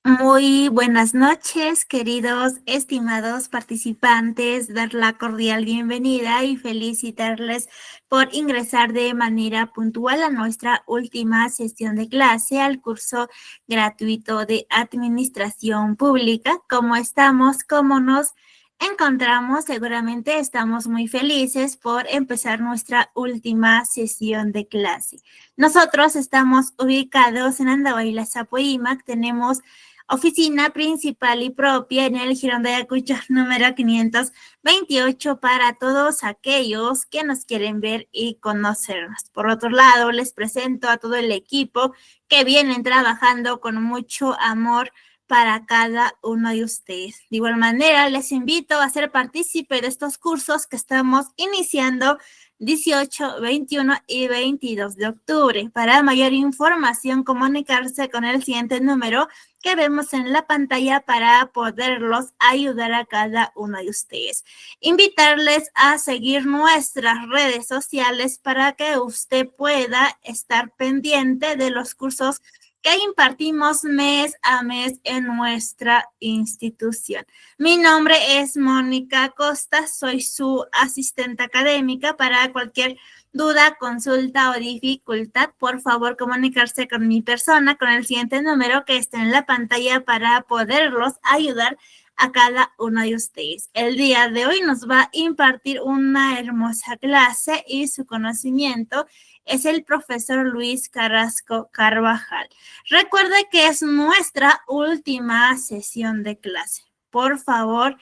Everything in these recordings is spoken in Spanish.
Muy buenas noches, queridos, estimados participantes, dar la cordial bienvenida y felicitarles por ingresar de manera puntual a nuestra última sesión de clase al curso gratuito de Administración Pública. ¿Cómo estamos? ¿Cómo nos encontramos? Seguramente estamos muy felices por empezar nuestra última sesión de clase. Nosotros estamos ubicados en Andahuayla, Zapoímac, tenemos oficina principal y propia en el Jirón de Ayacucho número 528 para todos aquellos que nos quieren ver y conocernos. Por otro lado, les presento a todo el equipo que vienen trabajando con mucho amor para cada uno de ustedes. De igual manera, les invito a ser partícipe de estos cursos que estamos iniciando 18, 21 y 22 de octubre. Para mayor información, comunicarse con el siguiente número que vemos en la pantalla para poderlos ayudar a cada uno de ustedes. Invitarles a seguir nuestras redes sociales para que usted pueda estar pendiente de los cursos que impartimos mes a mes en nuestra institución. Mi nombre es Mónica Costa, soy su asistente académica. Para cualquier duda, consulta o dificultad, por favor comunicarse con mi persona con el siguiente número que está en la pantalla para poderlos ayudar a cada uno de ustedes. El día de hoy nos va a impartir una hermosa clase y su conocimiento es el profesor Luis Carrasco Carvajal. Recuerde que es nuestra última sesión de clase. Por favor,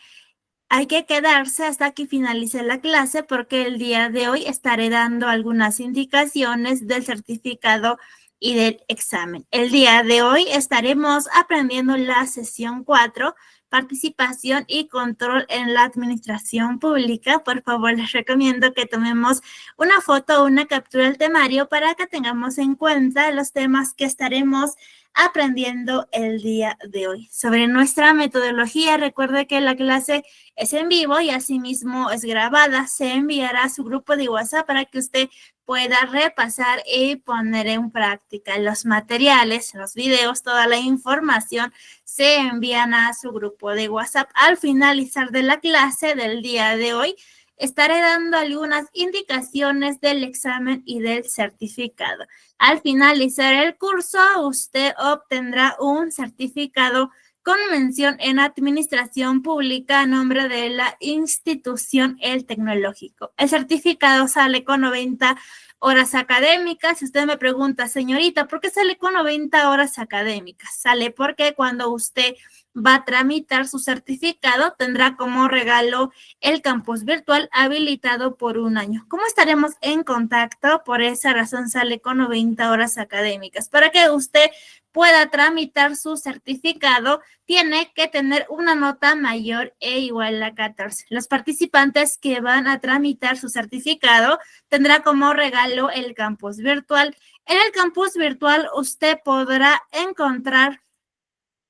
hay que quedarse hasta que finalice la clase porque el día de hoy estaré dando algunas indicaciones del certificado y del examen. El día de hoy estaremos aprendiendo la sesión 4, participación y control en la administración pública. Por favor, les recomiendo que tomemos una foto o una captura del temario para que tengamos en cuenta los temas que estaremos aprendiendo el día de hoy. Sobre nuestra metodología, recuerde que la clase es en vivo y asimismo es grabada. Se enviará a su grupo de WhatsApp para que usted pueda repasar y poner en práctica los materiales, los videos, toda la información se envían a su grupo de WhatsApp. Al finalizar de la clase del día de hoy, estaré dando algunas indicaciones del examen y del certificado. Al finalizar el curso, usted obtendrá un certificado con mención en Administración Pública a nombre de la institución El Tecnológico. El certificado sale con 90 horas académicas. Si usted me pregunta, señorita, ¿por qué sale con 90 horas académicas? Sale porque cuando usted va a tramitar su certificado, tendrá como regalo el campus virtual habilitado por un año. ¿Cómo estaremos en contacto? Por esa razón sale con 90 horas académicas. Para que usted pueda tramitar su certificado, tiene que tener una nota mayor e igual a 14. Los participantes que van a tramitar su certificado tendrá como regalo el campus virtual. En el campus virtual usted podrá encontrar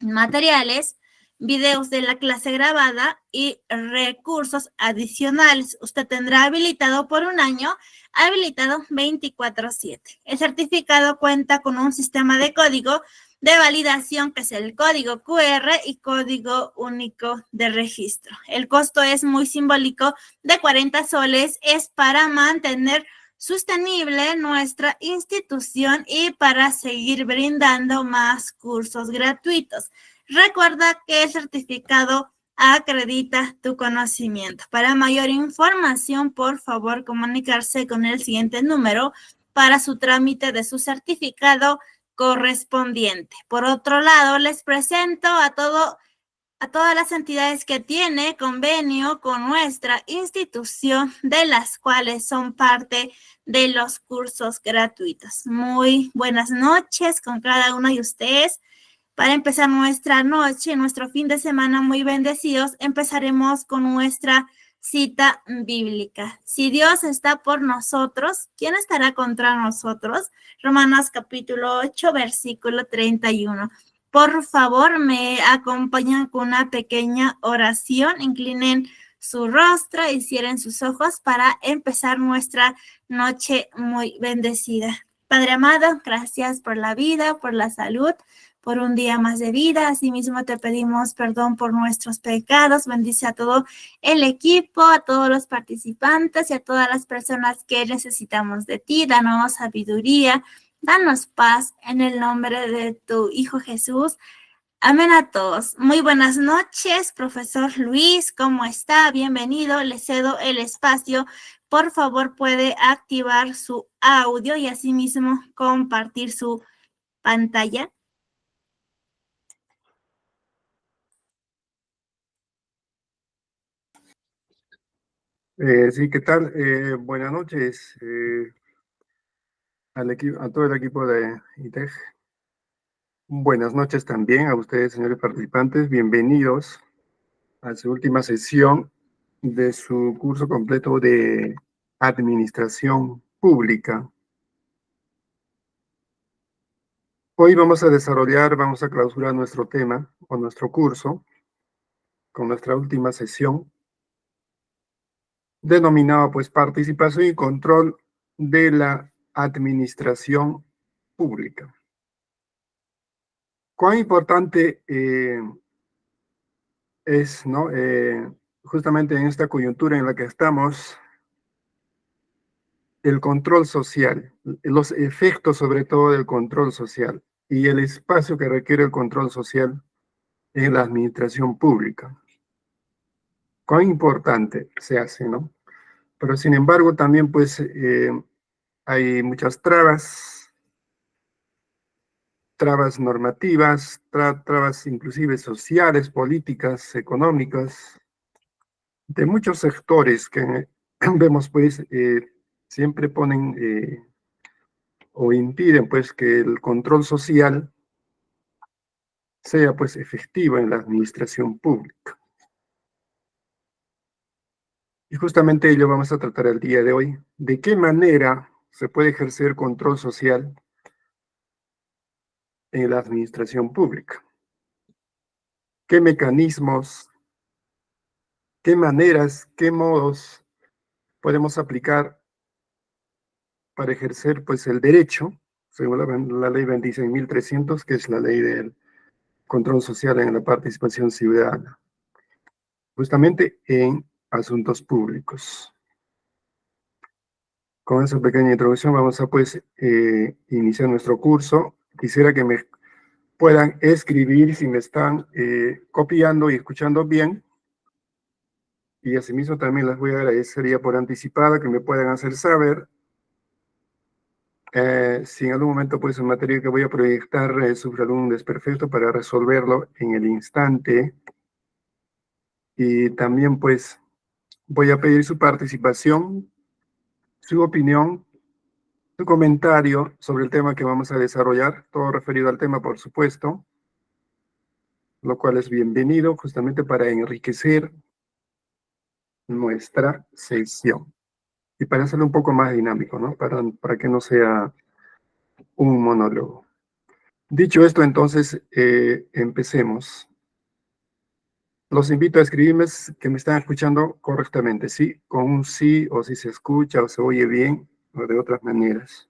materiales, videos de la clase grabada y recursos adicionales. Usted tendrá habilitado por un año, habilitado 24/7. El certificado cuenta con un sistema de código de validación que es el código QR y código único de registro. El costo es muy simbólico de 40 soles, es para mantener sostenible nuestra institución y para seguir brindando más cursos gratuitos. Recuerda que el certificado acredita tu conocimiento. Para mayor información, por favor, comunicarse con el siguiente número para su trámite de su certificado correspondiente. Por otro lado, les presento a todas las entidades que tiene convenio con nuestra institución, de las cuales son parte de los cursos gratuitos. Muy buenas noches con cada uno de ustedes. Para empezar nuestra noche, nuestro fin de semana muy bendecidos, empezaremos con nuestra cita bíblica. Si Dios está por nosotros, ¿quién estará contra nosotros? Romanos capítulo 8, versículo 31. Por favor, me acompañan con una pequeña oración. Inclinen su rostro y cierren sus ojos para empezar nuestra noche muy bendecida. Padre amado, gracias por la vida, por la salud, por un día más de vida. Asimismo, te pedimos perdón por nuestros pecados. Bendice a todo el equipo, a todos los participantes y a todas las personas que necesitamos de ti. Danos sabiduría, danos paz en el nombre de tu Hijo Jesús. Amén a todos. Muy buenas noches, profesor Luis. ¿Cómo está? Bienvenido. Le cedo el espacio. Por favor, puede activar su audio y asimismo compartir su pantalla. Sí, ¿qué tal? Buenas noches a todo el equipo de ITEG. Buenas noches también a ustedes, señores participantes. Bienvenidos a su última sesión de su curso completo de Administración Pública. Hoy vamos a clausurar nuestro tema o nuestro curso con nuestra última sesión denominada pues Participación y Control de la Administración Pública. ¿Cuán importante es, ¿no? Justamente en esta coyuntura en la que estamos, el control social, los efectos sobre todo del control social y el espacio que requiere el control social en la administración pública? ¿Cuán importante se hace, no? Pero sin embargo también pues hay muchas trabas normativas, trabas inclusive sociales, políticas, económicas, de muchos sectores que vemos pues siempre ponen o impiden pues que el control social sea pues efectivo en la administración pública. Y justamente ello vamos a tratar el día de hoy. ¿De qué manera se puede ejercer control social en la administración pública? ¿Qué mecanismos, qué maneras, qué modos podemos aplicar para ejercer pues el derecho, según la ley 26.300, que es la ley del control social en la participación ciudadana, justamente en asuntos públicos? Con esa pequeña introducción vamos a pues iniciar nuestro curso. Quisiera que me puedan escribir si me están copiando y escuchando bien. Y asimismo también les voy a agradecer ya por anticipado que me puedan hacer saber si en algún momento pues el material que voy a proyectar sufre algún desperfecto para resolverlo en el instante. Y también pues voy a pedir su participación, su opinión, su comentario sobre el tema que vamos a desarrollar, todo referido al tema, por supuesto, lo cual es bienvenido justamente para enriquecer nuestra sesión y para hacerlo un poco más dinámico, ¿no? Para que no sea un monólogo. Dicho esto, entonces, empecemos. Los invito a escribirme que me están escuchando correctamente, ¿sí? Con un sí, o si se escucha o se oye bien, o de otras maneras.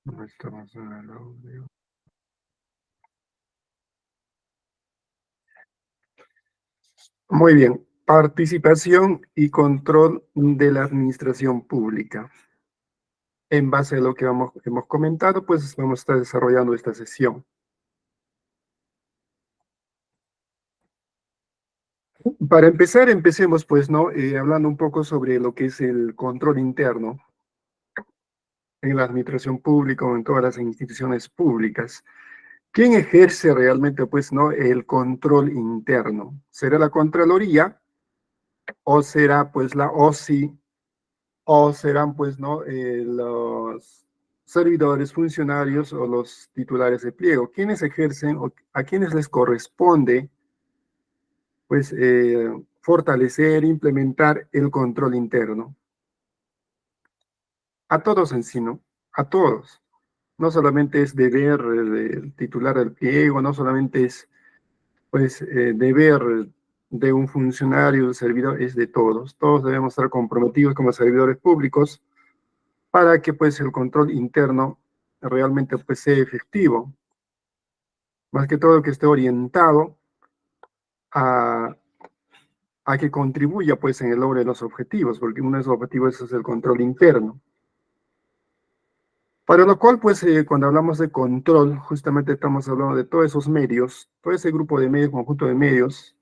No estamos en el audio. Muy bien. Participación y control de la administración pública. En base a lo que hemos comentado, pues vamos a estar desarrollando esta sesión. Para empezar, empecemos pues, ¿no? Hablando un poco sobre lo que es el control interno en la administración pública o en todas las instituciones públicas. ¿Quién ejerce realmente, pues, ¿no? El control interno? ¿Será la Contraloría o será, pues, la OSI o serán, pues, ¿no? Los servidores, funcionarios o los titulares de pliego? ¿Quiénes ejercen o a quiénes les corresponde, pues, fortalecer, implementar el control interno. A todos en sí, ¿no? A todos. No solamente es deber del titular del pliego, no solamente es, pues, deber de un funcionario, un servidor, es de todos. Todos debemos estar comprometidos como servidores públicos para que, pues, el control interno realmente, pues, sea efectivo. Más que todo que esté orientado a, a que contribuya, pues, en el logro de los objetivos, porque uno de los objetivos es el control interno. Para lo cual, pues, cuando hablamos de control, justamente estamos hablando de todos esos medios, todo ese grupo de medios, conjunto de medios,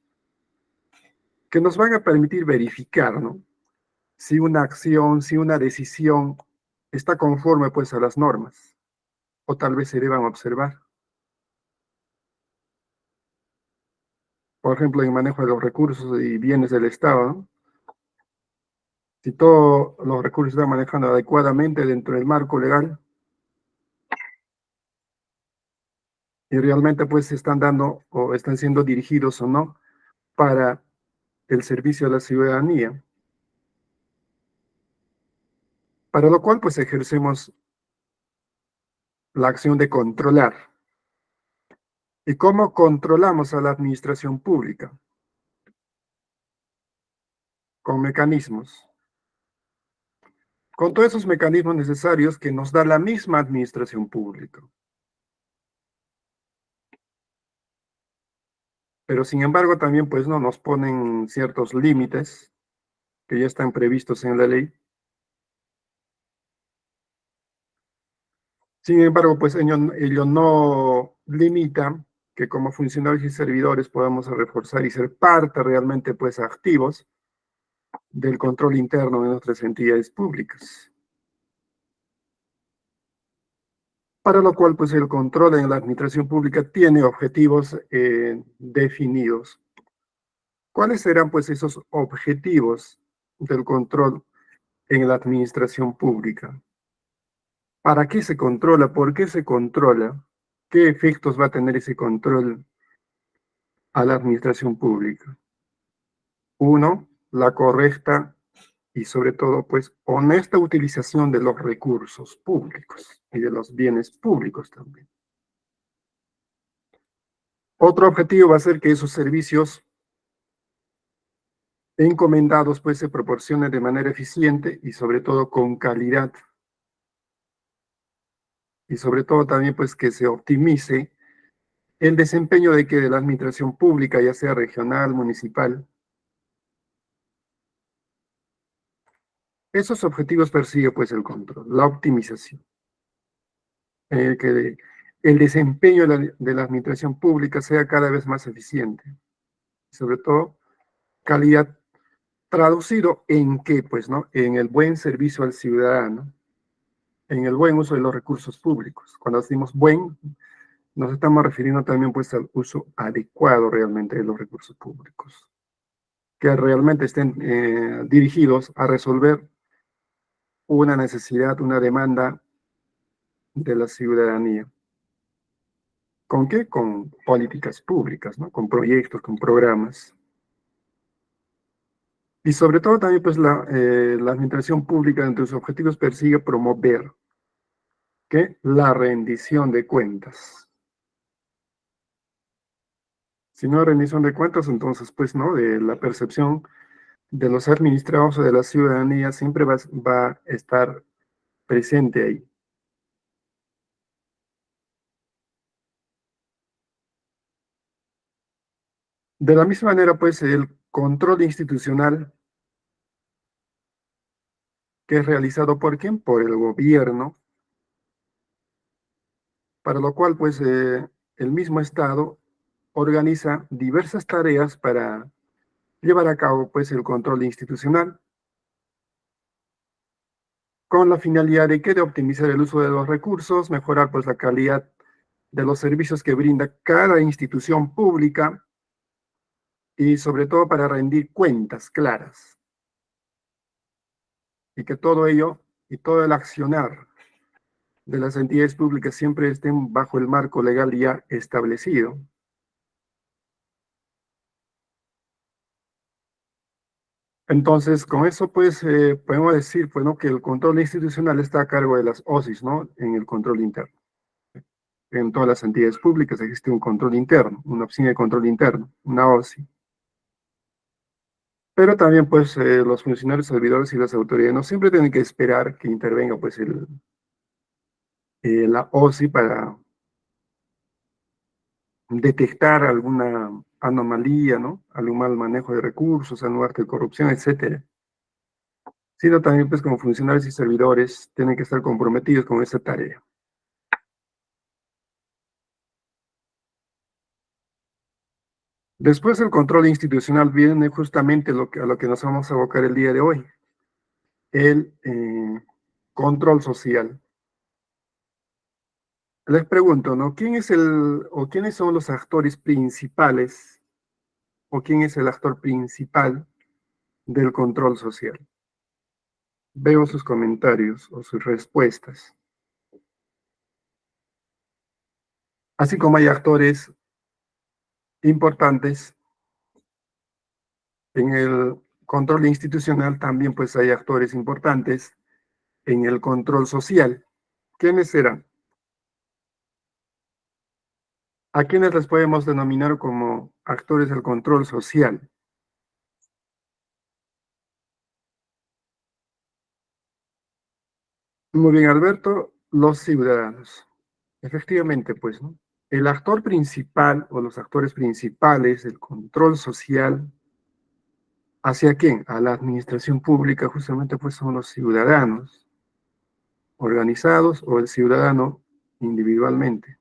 que nos van a permitir verificar, ¿no? Si una acción, si una decisión está conforme, pues, a las normas, o tal vez se deban observar. Por ejemplo, en el manejo de los recursos y bienes del Estado, ¿no? Si todos los recursos se están manejando adecuadamente dentro del marco legal y realmente, pues, se están dando o están siendo dirigidos o no para el servicio a la ciudadanía. Para lo cual, pues, ejercemos la acción de controlar. ¿Y cómo controlamos a la administración pública? Con mecanismos. Con todos esos mecanismos necesarios que nos da la misma administración pública. Pero sin embargo, también, pues, no nos ponen ciertos límites que ya están previstos en la ley. Sin embargo, pues ello no limita que como funcionarios y servidores podamos reforzar y ser parte realmente, pues, activos del control interno de nuestras entidades públicas. Para lo cual, pues, el control en la administración pública tiene objetivos definidos. ¿Cuáles serán, pues, esos objetivos del control en la administración pública? ¿Para qué se controla? ¿Por qué se controla? ¿Qué efectos va a tener ese control a la administración pública? Uno, la correcta y sobre todo, pues, honesta utilización de los recursos públicos y de los bienes públicos también. Otro objetivo va a ser que esos servicios encomendados, pues, se proporcionen de manera eficiente y sobre todo con calidad. Y sobre todo también, pues, que se optimice el desempeño de la administración pública, ya sea regional, municipal. Esos objetivos persigue, pues, el control, la optimización, que el desempeño de la administración pública sea cada vez más eficiente. Sobre todo, calidad traducido en qué, pues, ¿no? En el buen servicio al ciudadano, en el buen uso de los recursos públicos. Cuando decimos buen, nos estamos refiriendo también, pues, al uso adecuado realmente de los recursos públicos, que realmente estén dirigidos a resolver una necesidad, una demanda de la ciudadanía. ¿Con qué? Con políticas públicas, ¿no? Con proyectos, con programas. Y sobre todo también, pues, la administración pública, entre sus objetivos, persigue promover ¿qué? La rendición de cuentas. Si no hay rendición de cuentas, entonces, pues, ¿no? De la percepción de los administrados o de la ciudadanía siempre va a estar presente ahí. De la misma manera, pues, el control institucional que es realizado por quién? Por el gobierno, para lo cual, pues, el mismo Estado organiza diversas tareas para llevar a cabo, pues, el control institucional, con la finalidad de que de optimizar el uso de los recursos, mejorar, pues, la calidad de los servicios que brinda cada institución pública y sobre todo para rendir cuentas claras y que todo ello y todo el accionar de las entidades públicas siempre estén bajo el marco legal ya establecido. Entonces, con eso, pues, podemos decir, pues, ¿no? Que el control institucional está a cargo de las OSIs, ¿no? En el control interno. En todas las entidades públicas existe un control interno, una oficina de control interno, una OSI. Pero también, pues, los funcionarios, servidores y las autoridades no siempre tienen que esperar que intervenga, pues, la OSI para detectar alguna anomalía, ¿no? Algún mal manejo de recursos, algún acto de corrupción, etcétera. Sino también, pues, como funcionarios y servidores tienen que estar comprometidos con esta tarea. Después el control institucional viene justamente a lo que nos vamos a abocar el día de hoy, el control social. Les pregunto, ¿no? ¿Quién es o quiénes son los actores principales o quién es el actor principal del control social? Veo sus comentarios o sus respuestas. Así como hay actores importantes en el control institucional, también pues hay actores importantes en el control social. ¿Quiénes serán? ¿A quiénes les podemos denominar como actores del control social? Muy bien, Alberto, los ciudadanos. Efectivamente, pues, ¿no? El actor principal o los actores principales del control social, ¿hacia quién? A la administración pública, justamente, pues son los ciudadanos organizados o el ciudadano individualmente.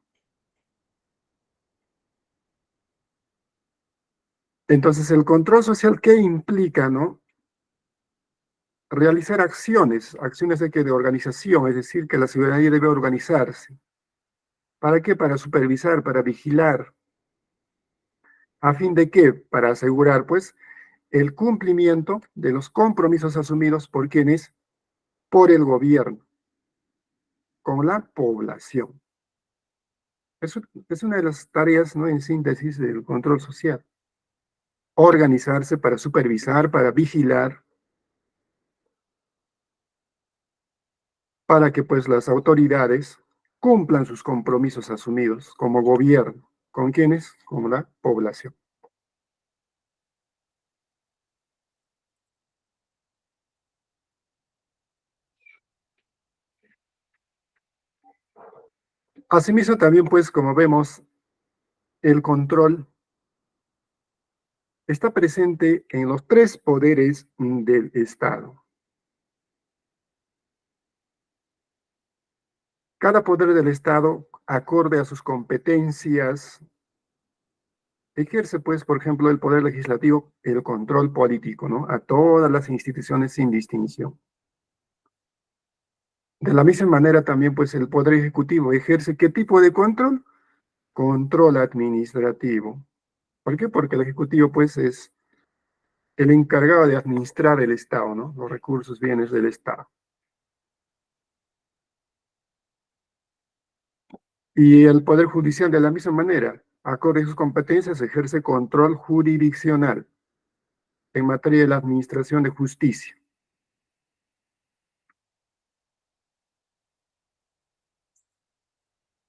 Entonces, el control social, ¿qué implica, no? Realizar acciones de organización, es decir, que la ciudadanía debe organizarse. ¿Para qué? Para supervisar, para vigilar. ¿A fin de qué? Para asegurar, pues, el cumplimiento de los compromisos asumidos por quienes, por el gobierno, con la población. Es una de las tareas, ¿no? En síntesis del control social. Organizarse para supervisar, para vigilar, para que pues las autoridades cumplan sus compromisos asumidos como gobierno. ¿Con quiénes? Con la población. Asimismo, también pues como vemos, el control está presente en los tres poderes del Estado. Cada poder del Estado, acorde a sus competencias, ejerce, pues, por ejemplo, el poder legislativo, el control político, ¿no? A todas las instituciones sin distinción. De la misma manera, también, pues, el poder ejecutivo ejerce ¿qué tipo de control? Control administrativo. ¿Por qué? Porque el ejecutivo, pues, es el encargado de administrar el Estado, ¿no? Los recursos, bienes del Estado. Y el Poder Judicial, de la misma manera, acorde a sus competencias, ejerce control jurisdiccional en materia de la administración de justicia.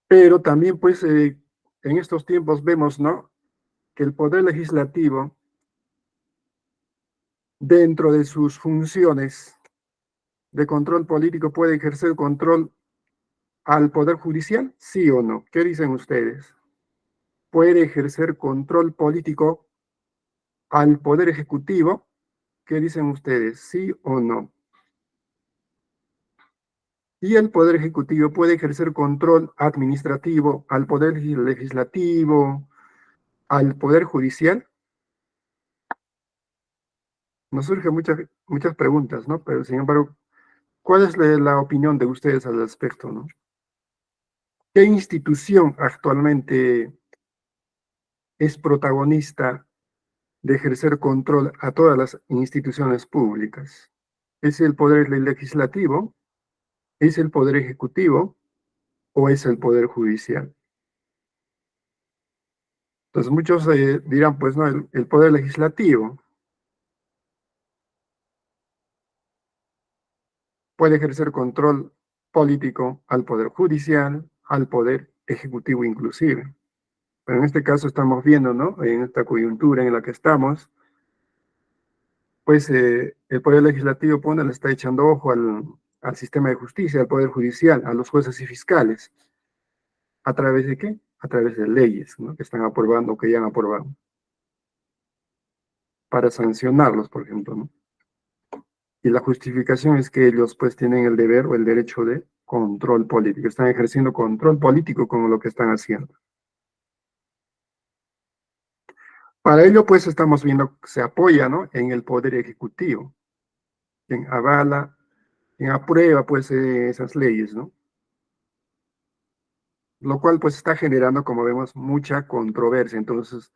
Pero también, pues, en estos tiempos vemos, ¿no? Que el Poder Legislativo, dentro de sus funciones de control político, puede ejercer control al Poder Judicial, ¿sí o no? ¿Qué dicen ustedes? ¿Puede ejercer control político al Poder Ejecutivo? ¿Qué dicen ustedes? ¿Sí o no? Y el Poder Ejecutivo puede ejercer control administrativo al Poder Legislativo, al Poder Judicial. Nos surgen muchas preguntas, ¿no? Pero sin embargo, ¿cuál es la opinión de ustedes al respecto, no? ¿Qué institución actualmente es protagonista de ejercer control a todas las instituciones públicas? ¿Es el Poder Legislativo? ¿Es el Poder Ejecutivo? ¿O es el Poder Judicial? Entonces muchos dirán, pues no, el Poder Legislativo. puede ejercer control político al Poder Judicial, al Poder Ejecutivo inclusive. Pero en este caso estamos viendo, ¿no? En esta coyuntura en la que estamos, pues el Poder Legislativo le está echando ojo al sistema de justicia, al Poder Judicial, a los jueces y fiscales. ¿A través de qué? A través de leyes, ¿no? Que están aprobando, que ya han aprobado, para sancionarlos, por ejemplo, ¿no? Y la justificación es que ellos pues tienen el deber o el derecho de control político, están ejerciendo control político con lo que están haciendo. Para ello pues estamos viendo que se apoya, ¿no? En el Poder Ejecutivo, quien avala, quien aprueba pues esas leyes, ¿no? Lo cual pues está generando, como vemos, mucha controversia. Entonces,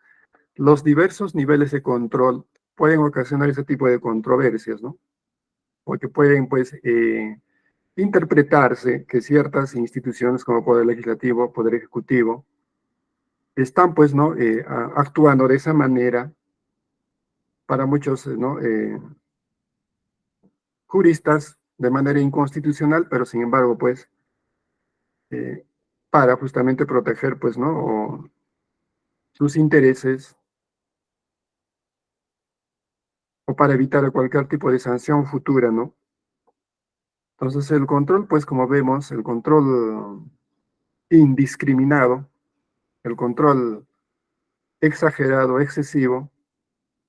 los diversos niveles de control pueden ocasionar ese tipo de controversias, ¿no? Porque pueden pues interpretarse que ciertas instituciones como Poder Legislativo, Poder Ejecutivo, están pues, ¿no? Actuando de esa manera para muchos, ¿no? Juristas de manera inconstitucional, pero sin embargo, pues, eh, para justamente proteger, pues, ¿no? O sus intereses o para evitar cualquier tipo de sanción futura, ¿no? Entonces, el control, pues, como vemos, el control indiscriminado, el control exagerado, excesivo,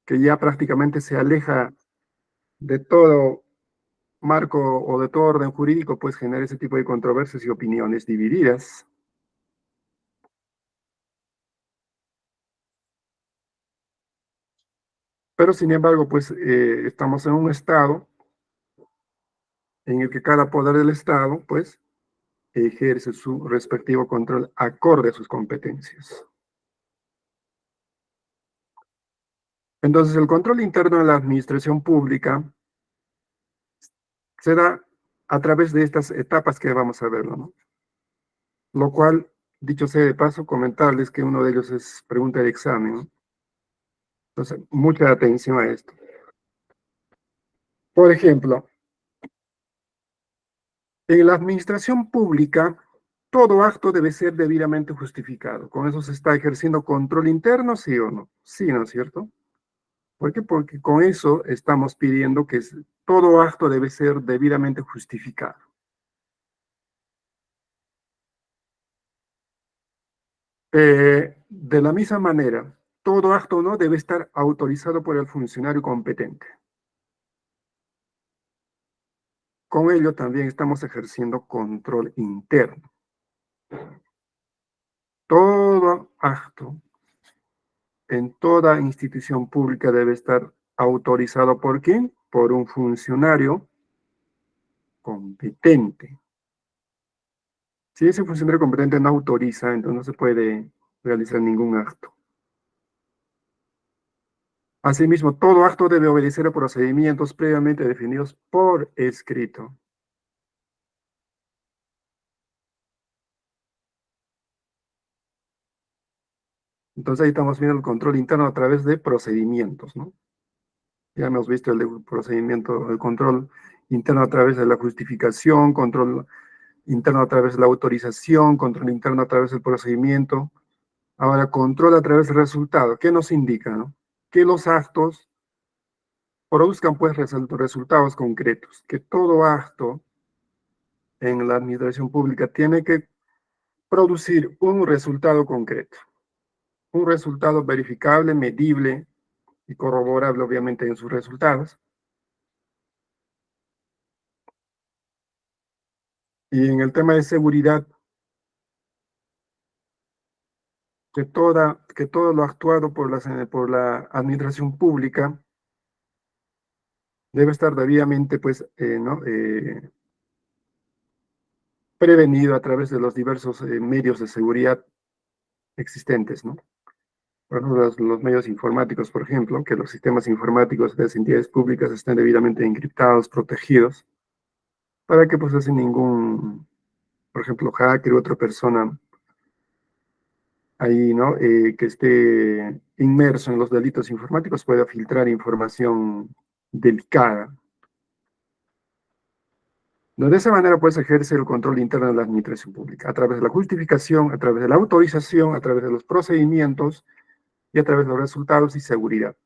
que ya prácticamente se aleja de todo marco o de todo orden jurídico, pues genera ese tipo de controversias y opiniones divididas. Pero sin embargo, pues estamos en un estado en el que cada poder del estado, pues, ejerce su respectivo control acorde a sus competencias. Entonces, el control interno de la administración pública se da a través de estas etapas que vamos a verlo, ¿no? Lo cual, dicho sea de paso, comentarles que uno de ellos es pregunta de examen, ¿no? Entonces, mucha atención a esto. Por ejemplo, en la administración pública, todo acto debe ser debidamente justificado. ¿Con eso se está ejerciendo control interno, sí o no? Sí, ¿no es cierto? ¿Por qué? Porque con eso estamos pidiendo que todo acto debe ser debidamente justificado. De la misma manera, todo acto no debe estar autorizado por el funcionario competente. Con ello también estamos ejerciendo control interno. Todo acto en toda institución pública debe estar autorizado ¿por quién? Por un funcionario competente. Si ese funcionario competente no autoriza, entonces no se puede realizar ningún acto. Asimismo, todo acto debe obedecer a procedimientos previamente definidos por escrito. Entonces ahí estamos viendo el control interno a través de procedimientos, ¿no? Ya hemos visto el procedimiento, el control interno a través de la justificación, control interno a través de la autorización, control interno a través del procedimiento. Ahora, control a través del resultado. ¿Qué nos indica, no? Que los actos produzcan, pues, resultados concretos. Que todo acto en la administración pública tiene que producir un resultado concreto. Un resultado verificable, medible y corroborable, obviamente, en sus resultados. Y en el tema de seguridad, que todo lo actuado por la administración pública debe estar debidamente, pues, ¿no? Prevenido a través de los diversos medios de seguridad existentes, ¿no? Por ejemplo, los medios informáticos, por ejemplo, que los sistemas informáticos de las entidades públicas estén debidamente encriptados, protegidos, para que, pues, así ningún, por ejemplo, hacker u otra persona ahí, ¿no? Que esté inmerso en los delitos informáticos pueda filtrar información delicada. De esa manera, pues, ejerce el control interno de la administración pública, a través de la justificación, a través de la autorización, a través de los procedimientos y a través de los resultados y seguridad.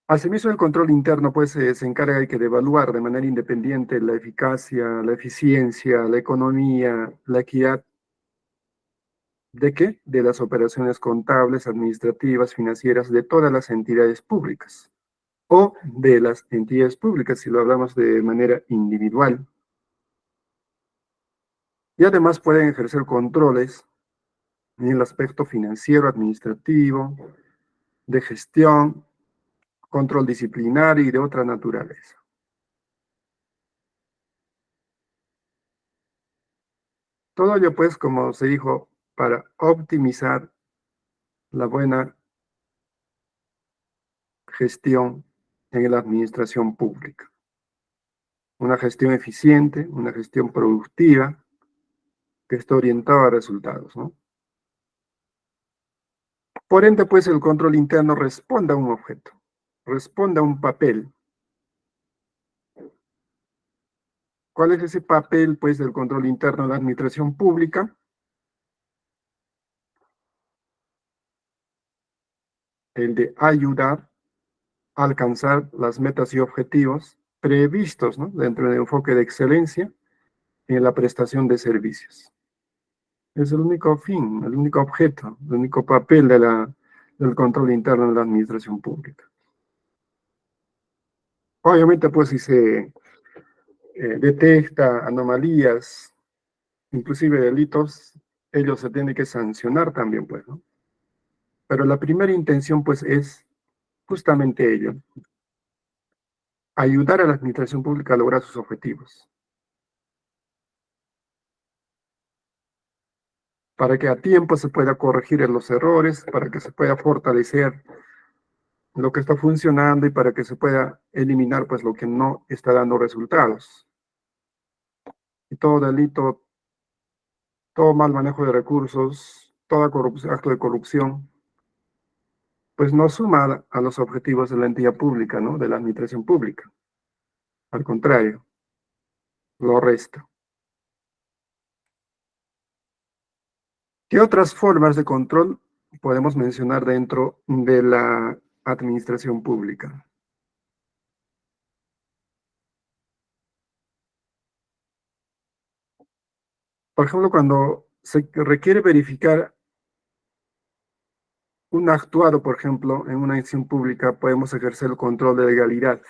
Asimismo, el control interno, pues, se encarga de evaluar de manera independiente la eficacia, la eficiencia, la economía, la equidad. ¿De qué? De las operaciones contables, administrativas, financieras de todas las entidades públicas o de las entidades públicas, si lo hablamos de manera individual. Y además pueden ejercer controles en el aspecto financiero, administrativo, de gestión, control disciplinario y de otra naturaleza. Todo ello, pues, como se dijo, para optimizar la buena gestión en la administración pública. Una gestión eficiente, una gestión productiva, que está orientada a resultados, ¿no? Por ende, pues, el control interno responde a un objeto, responde a un papel. ¿Cuál es ese papel, pues, del control interno de la administración pública? El de ayudar a alcanzar las metas y objetivos previstos, ¿no?, dentro del enfoque de excelencia en la prestación de servicios. Es el único fin, el único objeto, el único papel del control interno de la administración pública. Obviamente, pues, si se detecta anomalías, inclusive delitos, ellos se tienen que sancionar también, pues, ¿no? Pero la primera intención, pues, es justamente ello, ayudar a la administración pública a lograr sus objetivos, para que a tiempo se pueda corregir los errores, para que se pueda fortalecer lo que está funcionando y para que se pueda eliminar, pues, lo que no está dando resultados. Y todo delito, todo mal manejo de recursos, toda acto de corrupción, pues no suma a los objetivos de la entidad pública, ¿no?, de la administración pública. Al contrario, lo resta. ¿Qué otras formas de control podemos mencionar dentro de la administración pública? Por ejemplo, cuando se requiere verificar un actuado, por ejemplo, en una institución pública, podemos ejercer el control de legalidad.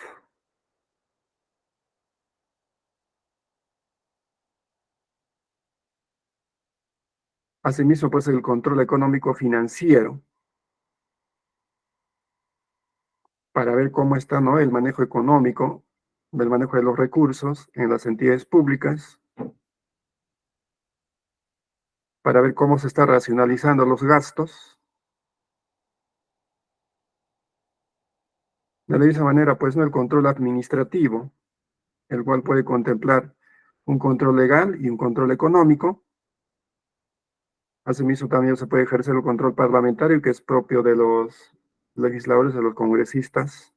Asimismo, pues el control económico financiero, para ver cómo está, ¿no?, el manejo económico, del manejo de los recursos en las entidades públicas, para ver cómo se está racionalizando los gastos. De la misma manera, pues, ¿no?, el control administrativo, el cual puede contemplar un control legal y un control económico. Asimismo, también se puede ejercer el control parlamentario, que es propio de los legisladores, de los congresistas,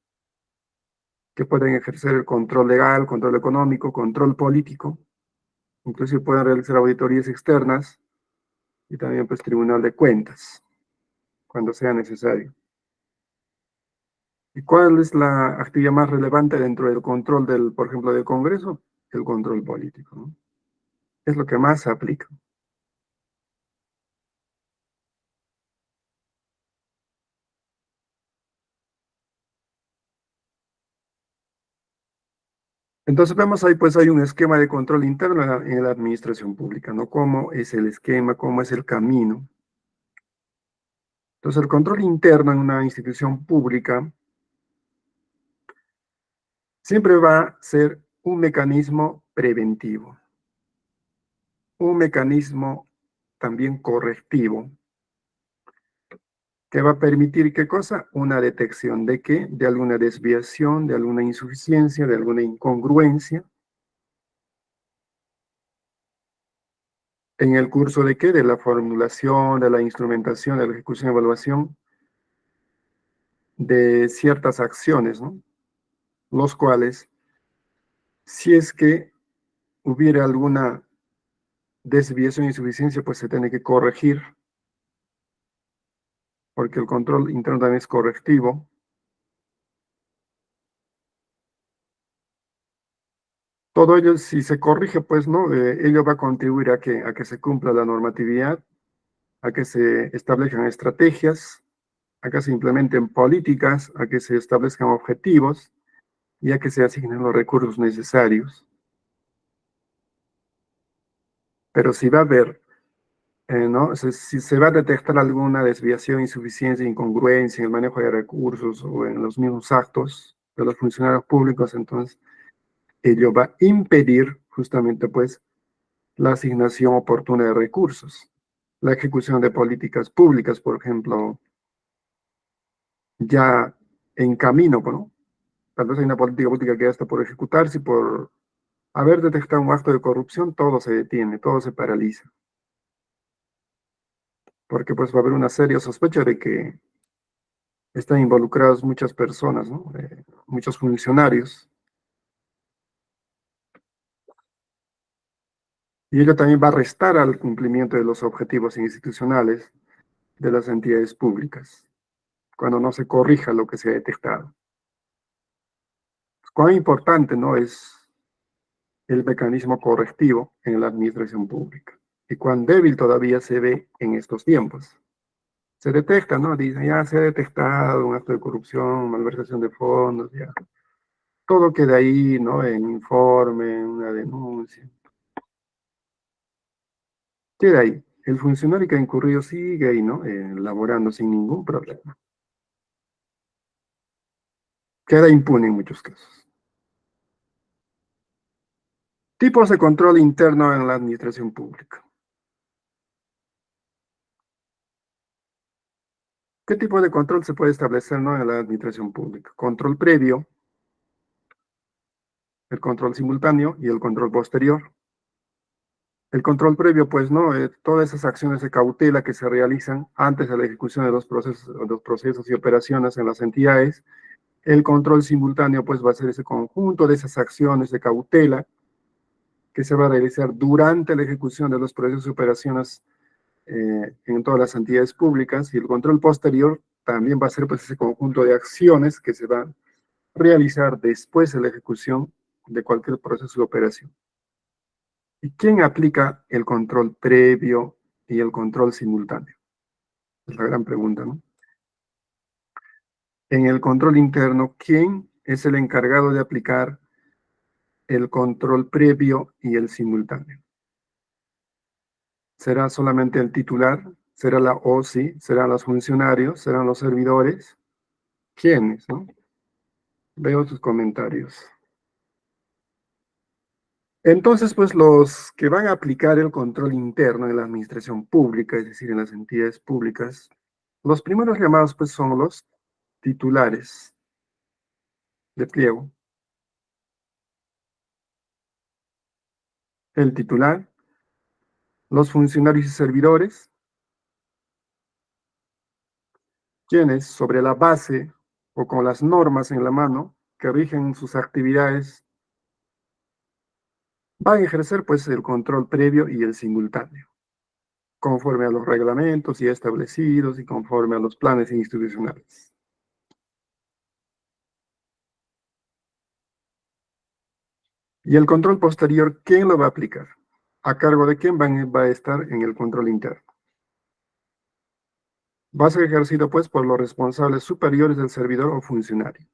que pueden ejercer el control legal, control económico, control político, inclusive pueden realizar auditorías externas y también, pues, tribunal de cuentas, cuando sea necesario. ¿Y cuál es la actividad más relevante dentro del control del, por ejemplo, del Congreso? El control político, ¿no? Es lo que más se aplica. Entonces vemos ahí, pues hay un esquema de control interno en la administración pública, ¿no? ¿Cómo es el esquema? ¿Cómo es el camino? Entonces el control interno en una institución pública siempre va a ser un mecanismo preventivo, un mecanismo también correctivo, que va a permitir, ¿qué cosa? Una detección de qué, de alguna desviación, de alguna insuficiencia, de alguna incongruencia, en el curso de qué, de la formulación, de la instrumentación, de la ejecución y evaluación de ciertas acciones, ¿no? Los cuales, si es que hubiera alguna desviación e insuficiencia, pues se tiene que corregir, porque el control interno también es correctivo. Todo ello, si se corrige, pues, ¿no? Ello va a contribuir a que se cumpla la normatividad, a que se establezcan estrategias, a que se implementen políticas, a que se establezcan objetivos y a que se asignen los recursos necesarios. Pero si va a haber, ¿no? Si se va a detectar alguna desviación, insuficiencia, incongruencia en el manejo de recursos o en los mismos actos de los funcionarios públicos, entonces ello va a impedir justamente, pues, la asignación oportuna de recursos, la ejecución de políticas públicas, por ejemplo, ya en camino, ¿no? Tal vez hay una política pública que ya está por ejecutarse y por haber detectado un acto de corrupción, todo se detiene, todo se paraliza, porque pues va a haber una seria sospecha de que están involucradas muchas personas, ¿no? Muchos funcionarios, y ello también va a restar al cumplimiento de los objetivos institucionales de las entidades públicas, cuando no se corrija lo que se ha detectado. Cuán importante, ¿no? Es el mecanismo correctivo en la administración pública y cuán débil todavía se ve en estos tiempos. Se detecta, ¿no? Dice, ya se ha detectado un acto de corrupción, malversación de fondos, ya. Todo queda ahí, ¿no? En informe, en una denuncia. Queda ahí. El funcionario que ha incurrido sigue ahí, ¿no? Laborando sin ningún problema. Queda impune en muchos casos. Tipos de control interno en la administración pública. ¿Qué tipo de control se puede establecer, ¿no? En la administración pública? Control previo, el control simultáneo y el control posterior. El control previo, pues, ¿no? Todas esas acciones de cautela que se realizan antes de la ejecución de los procesos y operaciones en las entidades. El control simultáneo, pues, va a ser ese conjunto de esas acciones de cautela que se va a realizar durante la ejecución de los procesos y operaciones en todas las entidades públicas. Y el control posterior también va a ser, pues, ese conjunto de acciones que se van a realizar después de la ejecución de cualquier proceso de operación. ¿Y quién aplica el control previo y el control simultáneo? Es la gran pregunta, ¿no? En el control interno, ¿quién es el encargado de aplicar el control previo y el simultáneo? ¿Será solamente el titular? ¿Será la OSI? ¿Serán los funcionarios? ¿Serán los servidores? ¿Quiénes, no? Veo tus comentarios. Entonces, pues los que van a aplicar el control interno en la administración pública, es decir, en las entidades públicas, los primeros llamados, pues, son los titulares de pliego. El titular, los funcionarios y servidores, quienes, sobre la base o con las normas en la mano que rigen sus actividades, van a ejercer, pues, el control previo y el simultáneo, conforme a los reglamentos ya establecidos y conforme a los planes institucionales. Y el control posterior, ¿quién lo va a aplicar? ¿A cargo de quién va a estar en el control interno? Va a ser ejercido, pues, por los responsables superiores del servidor o funcionario.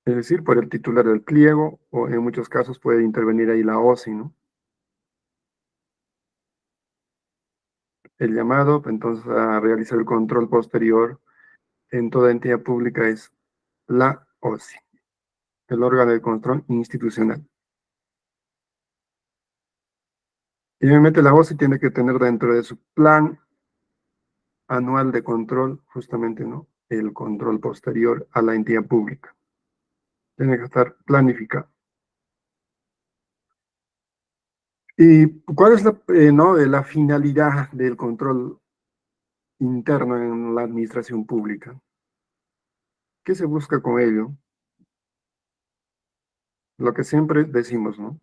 Es decir, por el titular del pliego, o en muchos casos puede intervenir ahí la OSI, ¿no? El llamado, entonces, a realizar el control posterior en toda entidad pública es la OSI, el órgano de control institucional. Y obviamente la OSI tiene que tener dentro de su plan anual de control, justamente, ¿no? El control posterior a la entidad pública. Tiene que estar planificado. ¿Y cuál es la finalidad del control interno en la administración pública? ¿Qué se busca con ello? Lo que siempre decimos, ¿no?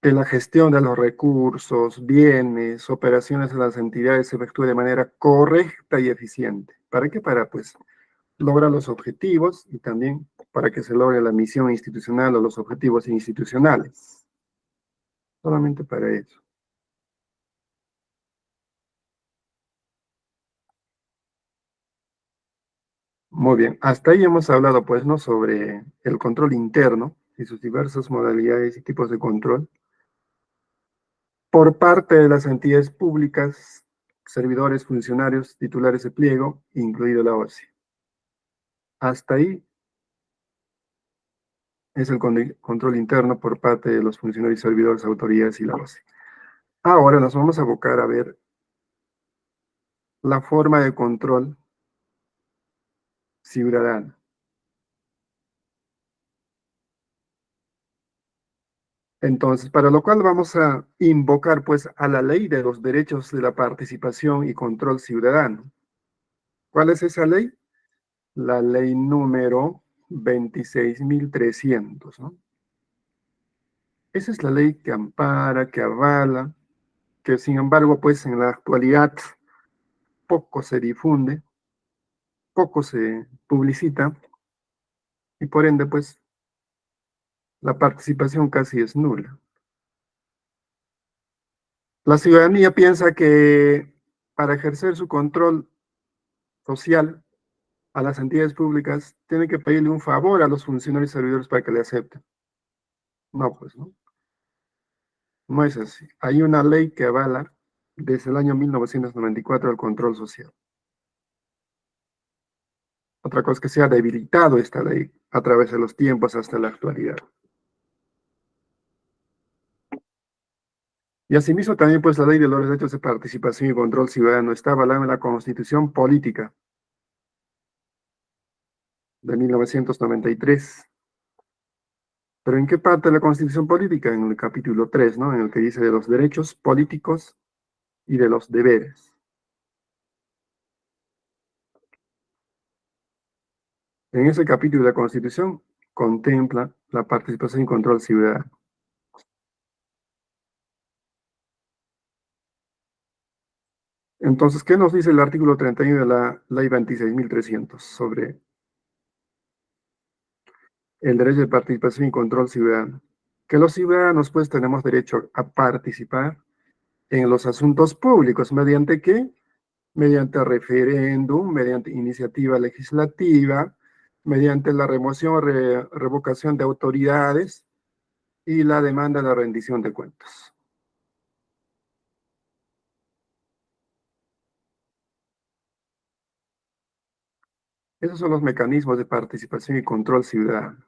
Que la gestión de los recursos, bienes, operaciones de las entidades se efectúe de manera correcta y eficiente. ¿Para qué? Para, pues, lograr los objetivos y también para que se logre la misión institucional o los objetivos institucionales. Solamente para eso. Muy bien, hasta ahí hemos hablado, pues, ¿no? Sobre el control interno y sus diversas modalidades y tipos de control por parte de las entidades públicas, servidores, funcionarios, titulares de pliego, incluido la OSI. Hasta ahí es el control interno por parte de los funcionarios, servidores, autoridades y la OSI. Ahora nos vamos a abocar a ver la forma de control ciudadano. Entonces, para lo cual vamos a invocar pues a la ley de los derechos de la participación y control ciudadano. ¿Cuál es esa ley? La ley número 26.300, ¿no? Esa es la ley que ampara, que avala, que sin embargo pues en la actualidad poco se difunde, poco se publicita y por ende pues la participación casi es nula. La ciudadanía piensa que para ejercer su control social a las entidades públicas, tiene que pedirle un favor a los funcionarios y servidores para que le acepten. No, pues no. No es así. Hay una ley que avala desde el año 1994 el control social. Otra cosa es que se ha debilitado esta ley a través de los tiempos hasta la actualidad. Y asimismo también pues la ley de los derechos de participación y control ciudadano está avalada en la Constitución Política de 1993. ¿Pero en qué parte de la Constitución Política? En el capítulo 3, ¿no? En el que dice de los derechos políticos y de los deberes. En ese capítulo de la Constitución contempla la participación y control ciudadano. Entonces, ¿qué nos dice el artículo 31 de la Ley 26.300 sobre el derecho de participación y control ciudadano? Que los ciudadanos, pues, tenemos derecho a participar en los asuntos públicos. ¿Mediante qué? Mediante referéndum, mediante iniciativa legislativa, mediante la remoción o revocación de autoridades y la demanda de rendición de cuentas. Esos son los mecanismos de participación y control ciudadano.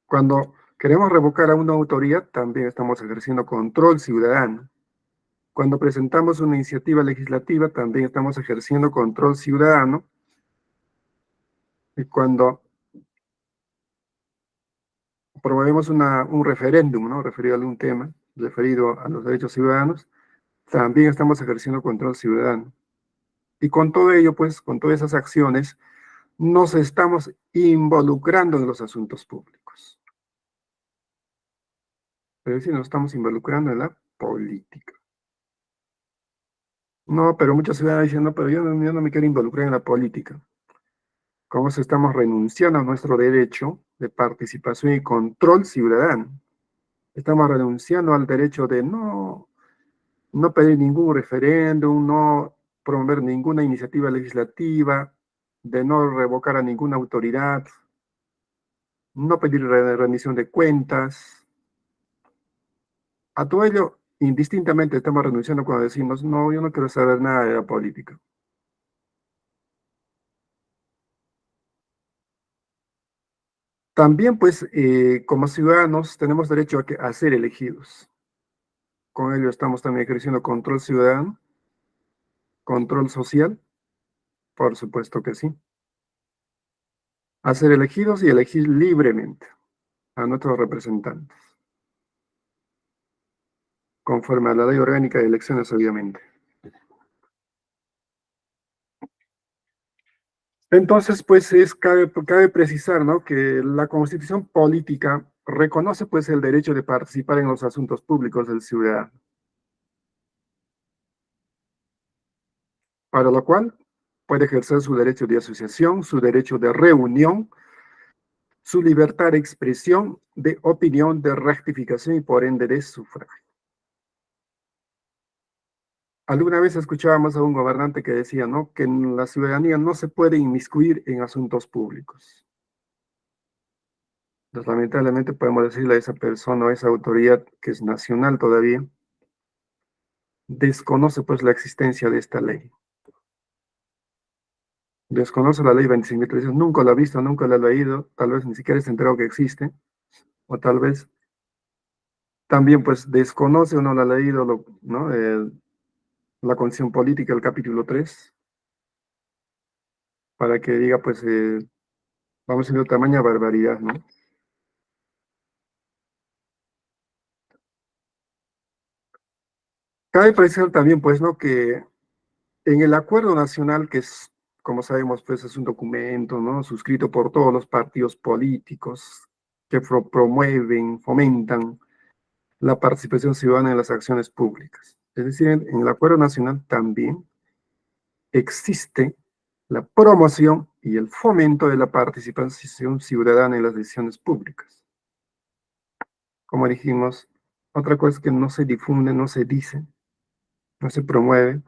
Cuando queremos revocar a una autoridad, también estamos ejerciendo control ciudadano. Cuando presentamos una iniciativa legislativa, también estamos ejerciendo control ciudadano. Y cuando promovemos un referéndum, ¿no? Referido a algún tema, referido a los derechos ciudadanos, también estamos ejerciendo control ciudadano. Y con todo ello, pues, con todas esas acciones, nos estamos involucrando en los asuntos públicos. Es decir, nos estamos involucrando en la política. No, pero muchos ciudadanos dicen, no, pero yo no me quiero involucrar en la política. ¿Cómo se estamos renunciando a nuestro derecho de participación y control ciudadano? Estamos renunciando al derecho de no pedir ningún referéndum, no promover ninguna iniciativa legislativa, de no revocar a ninguna autoridad, no pedir rendición de cuentas. A todo ello, indistintamente estamos renunciando cuando decimos, no, yo no quiero saber nada de la política. También, pues, como ciudadanos, tenemos derecho a ser elegidos. Con ello estamos también ejerciendo control ciudadano, control social, por supuesto que sí. A ser elegidos y elegir libremente a nuestros representantes. conforme a la ley orgánica de elecciones, obviamente. Entonces, pues cabe precisar, ¿no?, que la Constitución política reconoce, pues, el derecho de participar en los asuntos públicos del ciudadano, para lo cual puede ejercer su derecho de asociación, su derecho de reunión, su libertad de expresión, de opinión, de rectificación y por ende de sufragio. Alguna vez escuchábamos a un gobernante que decía, ¿no?, que la ciudadanía no se puede inmiscuir en asuntos públicos. Entonces, lamentablemente podemos decirle a esa persona o a esa autoridad que es nacional todavía, desconoce pues la existencia de esta ley. Desconoce la ley 25.300, nunca la ha visto, nunca la ha leído, tal vez ni siquiera se ha enterado que existe, o tal vez también pues desconoce o no la ha leído, ¿no?, la Constitución Política, el capítulo 3, para que diga pues, vamos a decir, tamaña barbaridad, ¿no? Cabe precisar también pues, ¿no?, que en el acuerdo nacional, que es, como sabemos, pues es un documento, ¿no?, suscrito por todos los partidos políticos que promueven, fomentan la participación ciudadana en las acciones públicas. Es decir, en el acuerdo nacional también existe la promoción y el fomento de la participación ciudadana en las decisiones públicas. Como dijimos, otra cosa es que no se difunde, no se dice, no se promueve.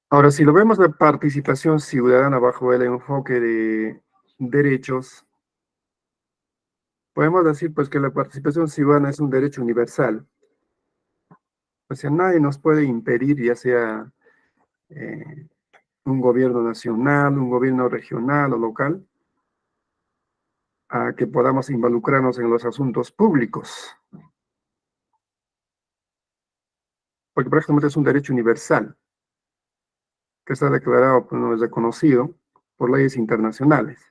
Ahora, si lo vemos la participación ciudadana bajo el enfoque de derechos, podemos decir pues que la participación ciudadana es un derecho universal. O sea, nadie nos puede impedir, ya sea eh, un gobierno nacional, un gobierno regional o local, a que podamos involucrarnos en los asuntos públicos, porque prácticamente es un derecho universal que está declarado, pues, no es reconocido por leyes internacionales.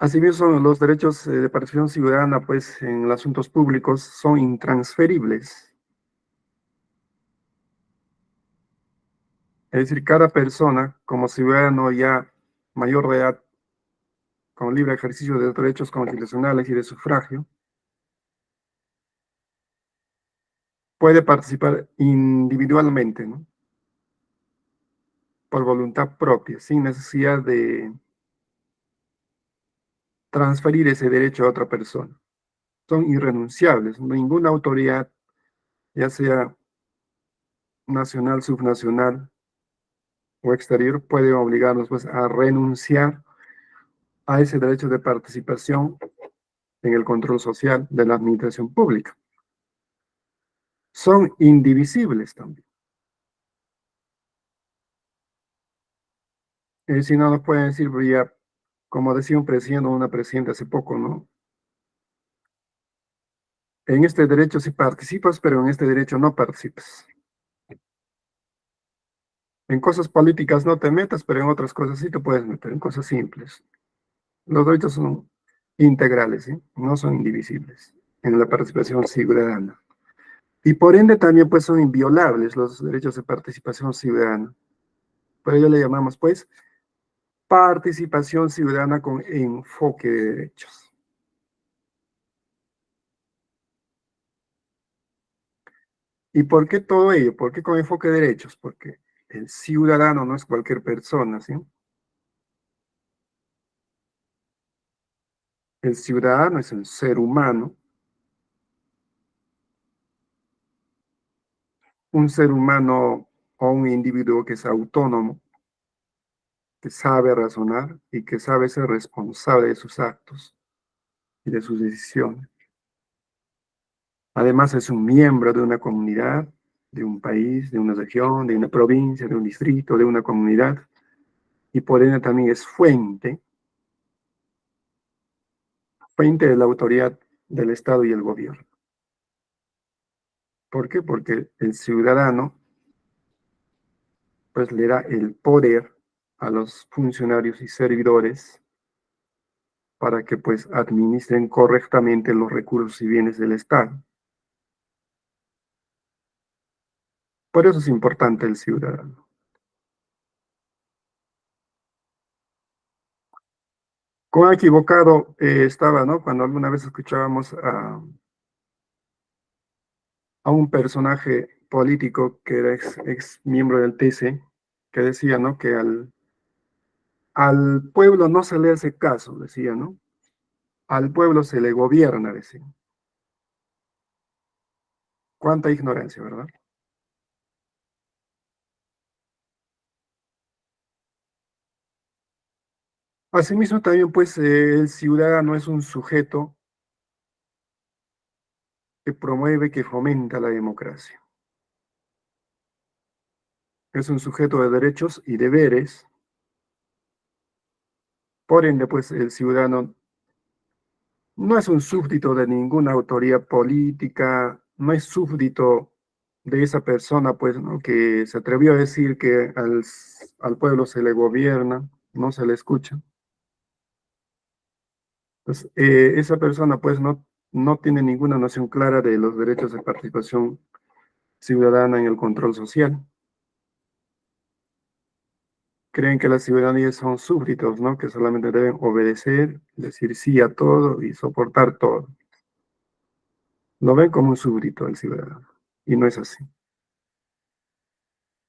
Asimismo, son los derechos de participación ciudadana, pues, en los asuntos públicos son intransferibles. Es decir, cada persona, como ciudadano ya mayor de edad, con libre ejercicio de derechos constitucionales y de sufragio, puede participar individualmente, ¿no?, por voluntad propia, sin necesidad de transferir ese derecho a otra persona. Son irrenunciables. Ninguna autoridad, ya sea nacional, subnacional o exterior, puede obligarnos pues, a renunciar a ese derecho de participación en el control social de la administración pública. Son indivisibles también. Si no nos pueden decir, ya, como decía un presidente o una presidenta hace poco, ¿no? En este derecho sí participas, pero en este derecho no participas. En cosas políticas no te metas, pero en otras cosas sí te puedes meter, en cosas simples. Los derechos son integrales, ¿sí?, no son indivisibles en la participación ciudadana. Y por ende también pues son inviolables los derechos de participación ciudadana. Por ello le llamamos pues participación ciudadana con enfoque de derechos. ¿Y por qué todo ello? ¿Por qué con enfoque de derechos? Porque el ciudadano no es cualquier persona, ¿sí? El ciudadano es el ser humano, un ser humano o un individuo que es autónomo, que sabe razonar y que sabe ser responsable de sus actos y de sus decisiones. Además, es un miembro de una comunidad, de un país, de una región, de una provincia, de un distrito, de una comunidad, y por ende también es fuente de la autoridad del Estado y el gobierno. ¿Por qué? Porque el ciudadano pues le da el poder a los funcionarios y servidores para que pues administren correctamente los recursos y bienes del Estado. Por eso es importante el ciudadano. Cuán equivocado estaba, ¿no? Cuando alguna vez escuchábamos a un personaje político que era ex miembro del TC, que decía, ¿no? Que al pueblo no se le hace caso, decía, ¿no? Al pueblo se le gobierna, decía. Cuánta ignorancia, ¿verdad? Asimismo, también, pues, el ciudadano es un sujeto que promueve, que fomenta la democracia. Es un sujeto de derechos y deberes. Por ende, pues, el ciudadano no es un súbdito de ninguna autoridad política, no es súbdito de esa persona, pues, ¿no? Que se atrevió a decir que al pueblo se le gobierna, no se le escucha. Pues, esa persona, pues, no tiene ninguna noción clara de los derechos de participación ciudadana en el control social. Creen que la ciudadanía son súbditos, ¿no? Que solamente deben obedecer, decir sí a todo y soportar todo. Lo ven como un súbdito el ciudadano. Y no es así.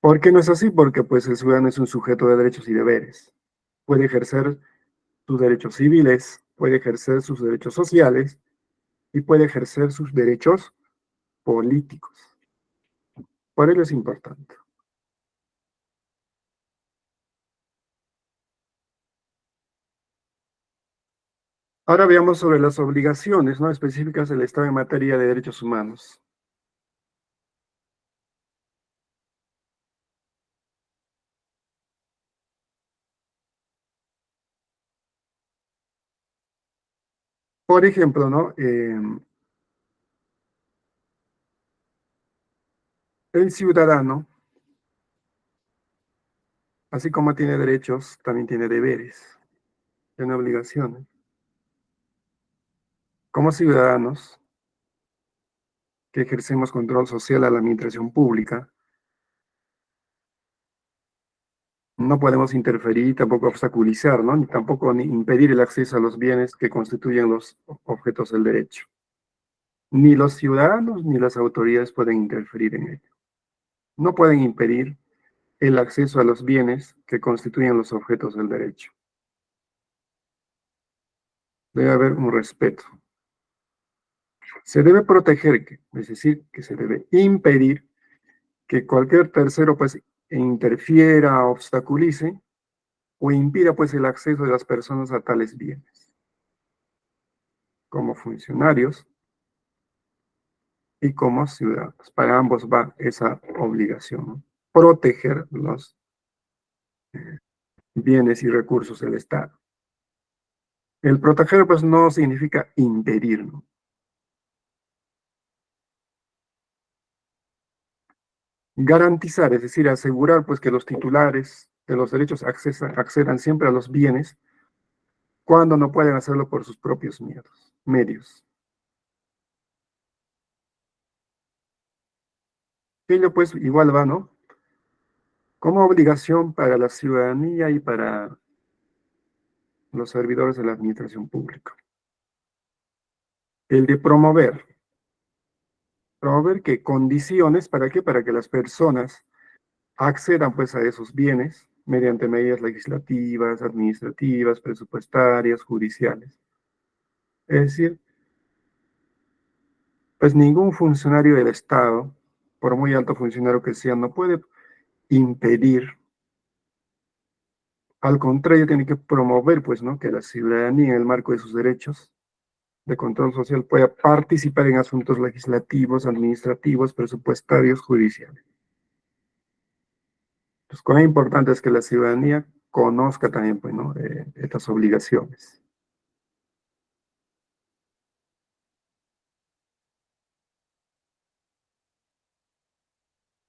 ¿Por qué no es así? Porque pues el ciudadano es un sujeto de derechos y deberes. Puede ejercer sus derechos civiles, puede ejercer sus derechos sociales y puede ejercer sus derechos políticos. Por ello es importante. Ahora veamos sobre las obligaciones, ¿no? Específicas del Estado en materia de derechos humanos. Por ejemplo, ¿no? El ciudadano, así como tiene derechos, también tiene deberes, tiene obligaciones. Como ciudadanos que ejercemos control social a la administración pública, no podemos interferir, tampoco obstaculizar, ¿no? Ni tampoco ni impedir el acceso a los bienes que constituyen los objetos del derecho. Ni los ciudadanos ni las autoridades pueden interferir en ello. No pueden impedir el acceso a los bienes que constituyen los objetos del derecho. Debe haber un respeto. Se debe proteger, es decir, que se debe impedir que cualquier tercero pues interfiera, obstaculice o impida pues el acceso de las personas a tales bienes. Como funcionarios y como ciudadanos. Para ambos va esa obligación, ¿no? Proteger los bienes y recursos del Estado. El proteger pues no significa impedir, ¿no? Garantizar, es decir, asegurar pues que los titulares de los derechos accedan siempre a los bienes cuando no pueden hacerlo por sus propios medios. Ello pues igual va, ¿no? Como obligación para la ciudadanía y para los servidores de la administración pública. El de promover que condiciones, ¿para qué? Para que las personas accedan pues a esos bienes mediante medidas legislativas, administrativas, presupuestarias, judiciales. Es decir, pues ningún funcionario del Estado, por muy alto funcionario que sea, no puede impedir, al contrario, tiene que promover, pues, ¿no? Que la ciudadanía, en el marco de sus derechos de control social, pueda participar en asuntos legislativos, administrativos, presupuestarios, judiciales. Pues, cuán importante es que la ciudadanía conozca también, pues, ¿no? Estas obligaciones.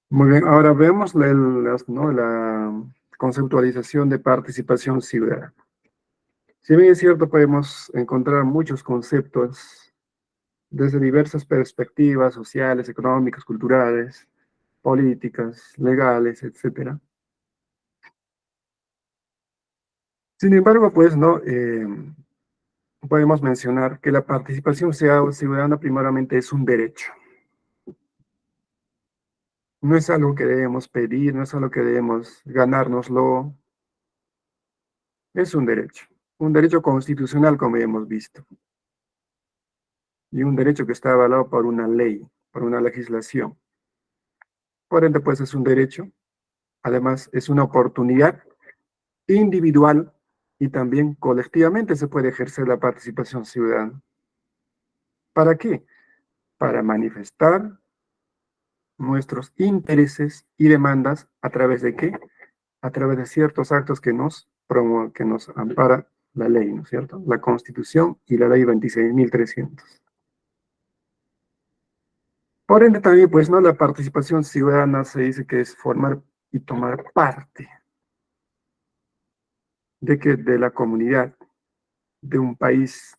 Muy bien, ahora vemos ¿no? la conceptualización de participación ciudadana. Si bien es cierto, podemos encontrar muchos conceptos desde diversas perspectivas sociales, económicas, culturales, políticas, legales, etcétera. Sin embargo, pues, ¿no? Podemos mencionar que la participación ciudadana primeramente es un derecho. No es algo que debemos pedir, no es algo que debemos ganárnoslo, es un derecho constitucional como hemos visto, y un derecho que está avalado por una ley, por una legislación. Por ende, pues es un derecho, además es una oportunidad individual y también colectivamente se puede ejercer la participación ciudadana. ¿Para qué? Para manifestar nuestros intereses y demandas a través de qué? A través de ciertos actos que nos ampara la ley, ¿no es cierto? La Constitución y la ley 26.300. Por ende, también, pues, ¿no? La participación ciudadana se dice que es formar y tomar parte de la comunidad, de un país.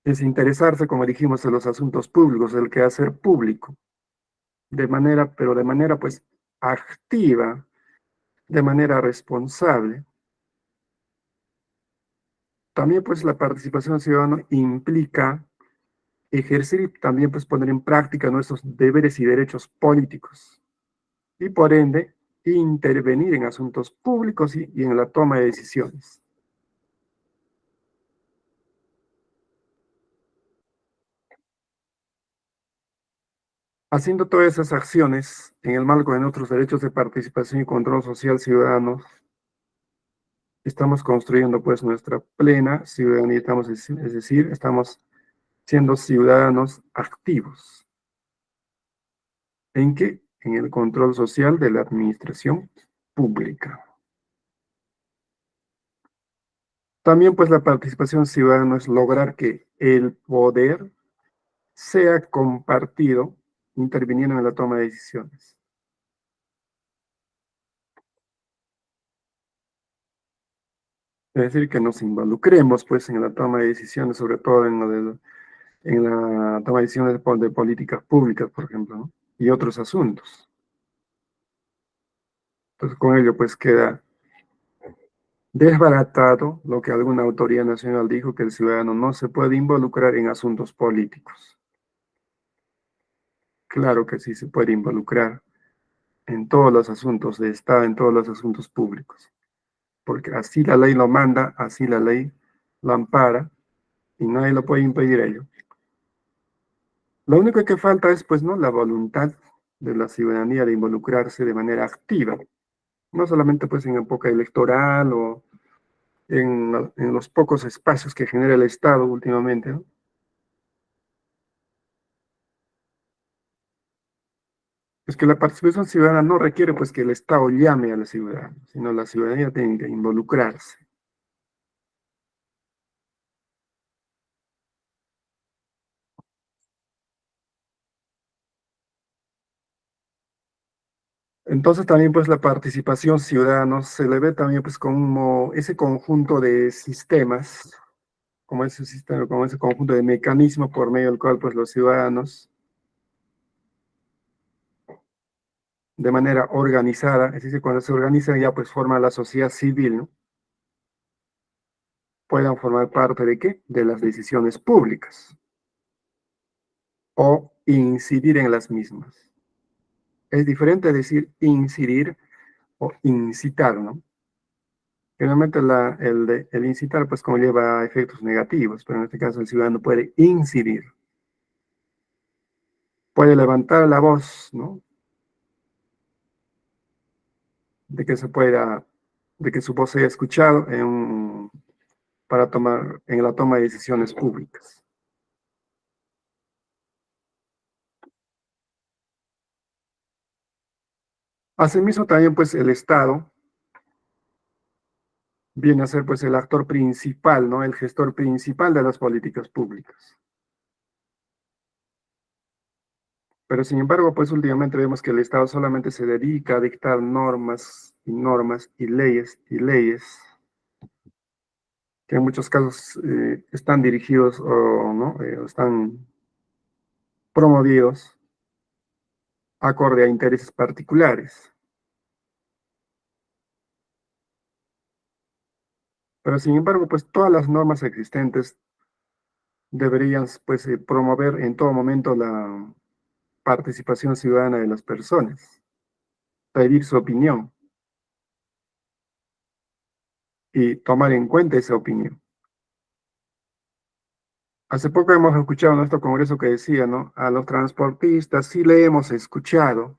Es interesarse, como dijimos, en los asuntos públicos, el quehacer público, pero de manera, pues, activa, de manera responsable. También, pues, la participación ciudadana implica ejercer y también, pues, poner en práctica nuestros deberes y derechos políticos. Y por ende, intervenir en asuntos públicos y en la toma de decisiones. Haciendo todas esas acciones en el marco de nuestros derechos de participación y control social ciudadanos, estamos construyendo pues nuestra plena ciudadanía, es decir, estamos siendo ciudadanos activos. ¿En qué? En el control social de la administración pública. También pues la participación ciudadana es lograr que el poder sea compartido, interviniendo en la toma de decisiones. Es decir, que nos involucremos pues en la toma de decisiones, sobre todo en la toma de decisiones de políticas públicas, por ejemplo, ¿no? Y otros asuntos. Entonces, con ello, pues queda desbaratado lo que alguna autoridad nacional dijo, que el ciudadano no se puede involucrar en asuntos políticos. Claro que sí se puede involucrar en todos los asuntos de Estado, en todos los asuntos públicos, porque así la ley lo manda, así la ley lo ampara, y nadie lo puede impedir ello. Lo único que falta es, pues, ¿no? La voluntad de la ciudadanía de involucrarse de manera activa, no solamente pues en época electoral o en los pocos espacios que genera el Estado últimamente, ¿no? Es que la participación ciudadana no requiere pues que el Estado llame a la ciudadanía, sino la ciudadanía tiene que involucrarse. Entonces también pues la participación ciudadana se le ve también pues como ese conjunto de sistemas, como ese sistema, como ese conjunto de mecanismos por medio del cual pues los ciudadanos de manera organizada, es decir, cuando se organizan ya pues forma la sociedad civil, ¿no? Puedan formar parte de qué? De las decisiones públicas o incidir en las mismas. Es diferente decir incidir o incitar, ¿no? Generalmente el incitar pues conlleva efectos negativos, pero en este caso el ciudadano puede incidir, puede levantar la voz, ¿no? De que se pueda, de que su voz sea escuchado en la toma de decisiones públicas. Asimismo, también pues el Estado viene a ser pues el actor principal, ¿no? El gestor principal de las políticas públicas. Pero sin embargo, pues últimamente vemos que el Estado solamente se dedica a dictar normas y leyes, que en muchos casos están dirigidos o no, están promovidos acorde a intereses particulares. Pero sin embargo, pues todas las normas existentes deberían pues promover en todo momento la participación ciudadana de las personas, pedir su opinión y tomar en cuenta esa opinión. Hace poco hemos escuchado en nuestro congreso que decía, ¿no? A los transportistas sí le hemos escuchado,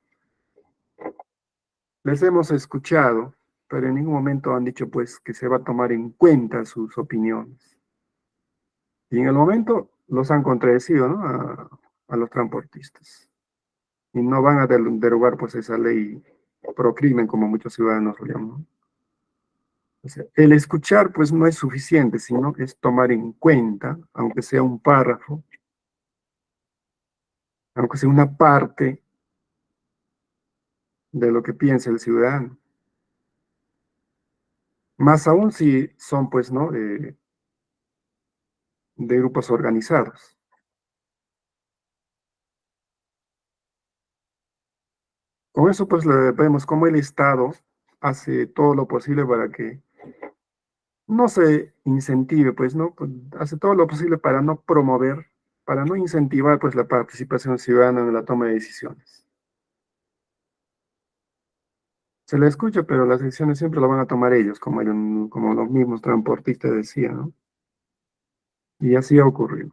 les hemos escuchado, pero en ningún momento han dicho pues que se va a tomar en cuenta sus opiniones. Y en el momento los han contradecido, ¿no? A los transportistas. Y no van a derogar pues esa ley pro crimen como muchos ciudadanos lo llaman, ¿no? O sea, el escuchar pues no es suficiente, sino es tomar en cuenta, aunque sea un párrafo, aunque sea una parte de lo que piensa el ciudadano. Más aún si son pues, ¿no? De grupos organizados. Con eso pues vemos cómo el Estado hace todo lo posible para que no se incentive, pues, ¿no? Pues, hace todo lo posible para no promover, para no incentivar pues la participación ciudadana en la toma de decisiones. Se le escucha, pero las decisiones siempre lo van a tomar ellos, como los mismos transportistas decían, ¿no? Y así ha ocurrido.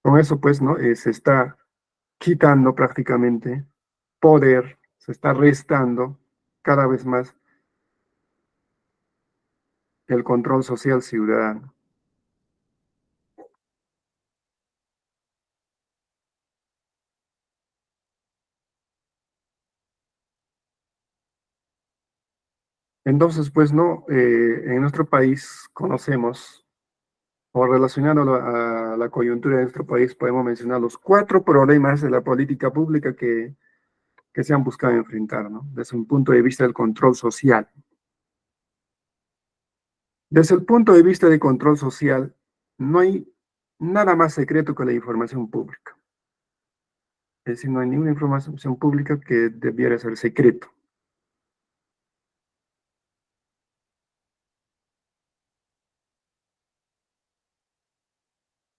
Con eso, pues, ¿no? Se está quitando prácticamente poder, se está restando cada vez más el control social ciudadano. Entonces, pues, ¿no? En nuestro país conocemos, o relacionándolo a la coyuntura de nuestro país, podemos mencionar los cuatro problemas de la política pública que se han buscado enfrentar, ¿no? Desde un punto de vista del control social. Desde el punto de vista de control social, no hay nada más secreto que la información pública. Es decir, no hay ninguna información pública que debiera ser secreto.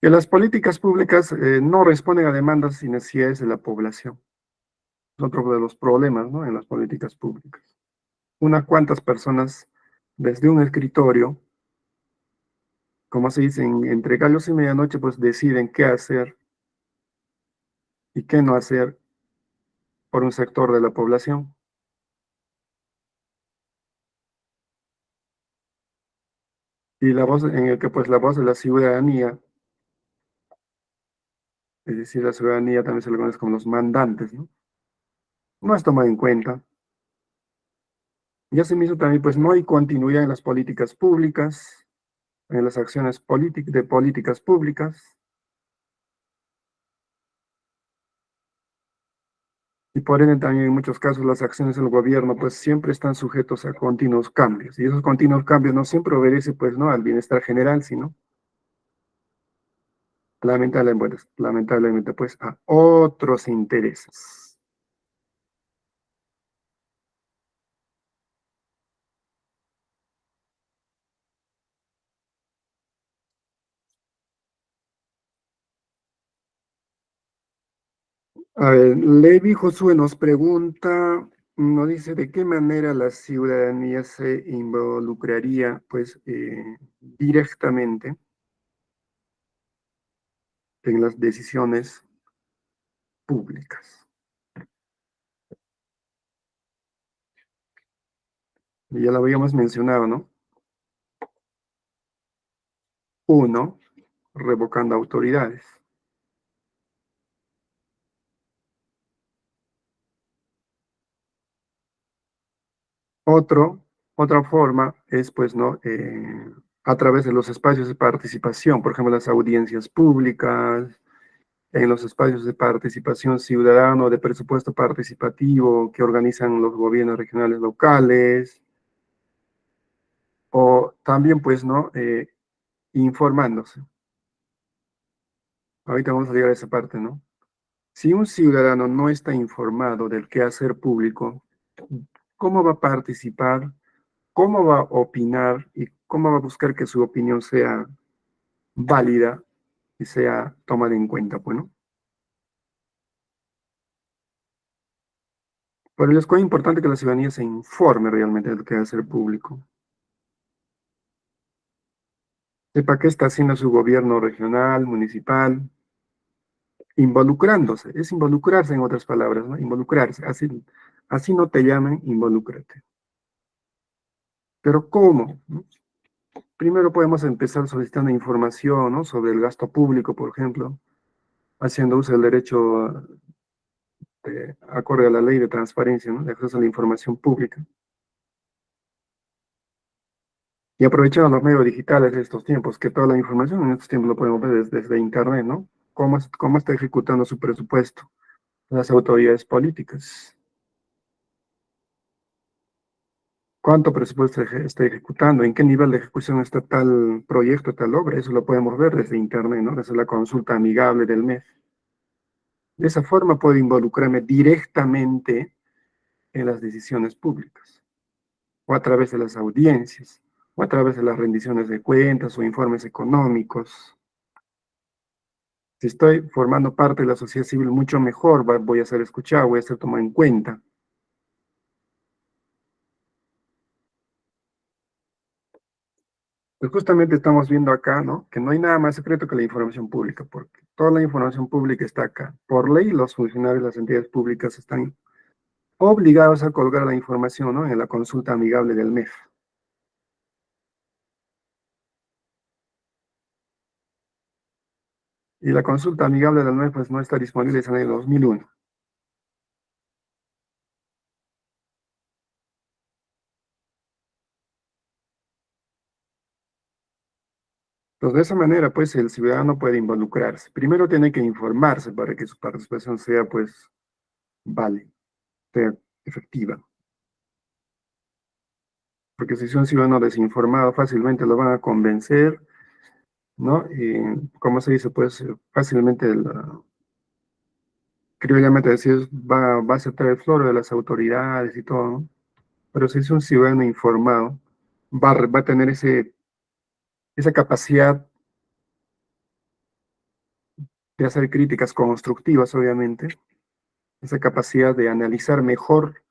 Que las políticas públicas no responden a demandas y necesidades de la población. Es otro de los problemas, ¿no? En las políticas públicas. Unas cuantas personas desde un escritorio, como se dice, entre gallos y medianoche, pues deciden qué hacer y qué no hacer por un sector de la población. Y la voz en el que pues la voz de la ciudadanía, es decir, la ciudadanía también se le conoce como los mandantes, ¿no? No es tomada en cuenta. Y asimismo también pues no hay continuidad en las políticas públicas, en las acciones de políticas públicas, y por ende también en muchos casos las acciones del gobierno pues siempre están sujetos a continuos cambios, y esos continuos cambios no siempre obedecen pues no al bienestar general, sino lamentablemente pues a otros intereses. A ver, Levi Josué nos pregunta, nos dice de qué manera la ciudadanía se involucraría pues directamente en las decisiones públicas. Y ya lo habíamos mencionado, ¿no? Uno, revocando autoridades. Otro, otra forma es, pues, ¿no? a través de los espacios de participación, por ejemplo, las audiencias públicas, en los espacios de participación ciudadana, de presupuesto participativo que organizan los gobiernos regionales locales, o también, pues, ¿no? Informándose. Ahorita vamos a llegar a esa parte, ¿no? Si un ciudadano no está informado del quehacer público, ¿cómo va a participar? ¿Cómo va a opinar? ¿Y cómo va a buscar que su opinión sea válida y sea tomada en cuenta? Bueno, por ello es muy importante que la ciudadanía se informe realmente del quehacer público. Sepa qué está haciendo su gobierno regional, municipal, involucrándose. Es involucrarse en otras palabras, ¿no? Involucrarse. Así no te llamen, involúcrate. Pero ¿cómo? ¿No? Primero podemos empezar solicitando información, ¿no? Sobre el gasto público, por ejemplo, haciendo uso del derecho acorde a la ley de transparencia, ¿no? De acceso a la información pública. Y aprovechando los medios digitales de estos tiempos, que toda la información en estos tiempos lo podemos ver desde Internet, ¿no? Cómo está ejecutando su presupuesto las autoridades políticas? ¿Cuánto presupuesto está ejecutando? ¿En qué nivel de ejecución está tal proyecto, tal obra? Eso lo podemos ver desde Internet, ¿no? Desde la consulta amigable del mes. De esa forma puedo involucrarme directamente en las decisiones públicas, o a través de las audiencias, o a través de las rendiciones de cuentas o informes económicos. Si estoy formando parte de la sociedad civil, mucho mejor voy a ser escuchado, voy a ser tomado en cuenta. Pues justamente estamos viendo acá, ¿no? Que no hay nada más secreto que la información pública, porque toda la información pública está acá. Por ley, los funcionarios de las entidades públicas están obligados a colgar la información, ¿no? En la consulta amigable del MEF. Y la consulta amigable del MEF pues no está disponible desde el año 2001. Entonces, de esa manera, pues, el ciudadano puede involucrarse. Primero tiene que informarse para que su participación sea, pues, vale, sea efectiva. Porque si es un ciudadano desinformado, fácilmente lo van a convencer, ¿no? Y, como se dice, pues, fácilmente, criollamamente decir, va a aceptar el floro de las autoridades y todo, ¿no? Pero si es un ciudadano informado, va a tener esa capacidad de hacer críticas constructivas, obviamente, esa capacidad de analizar mejor,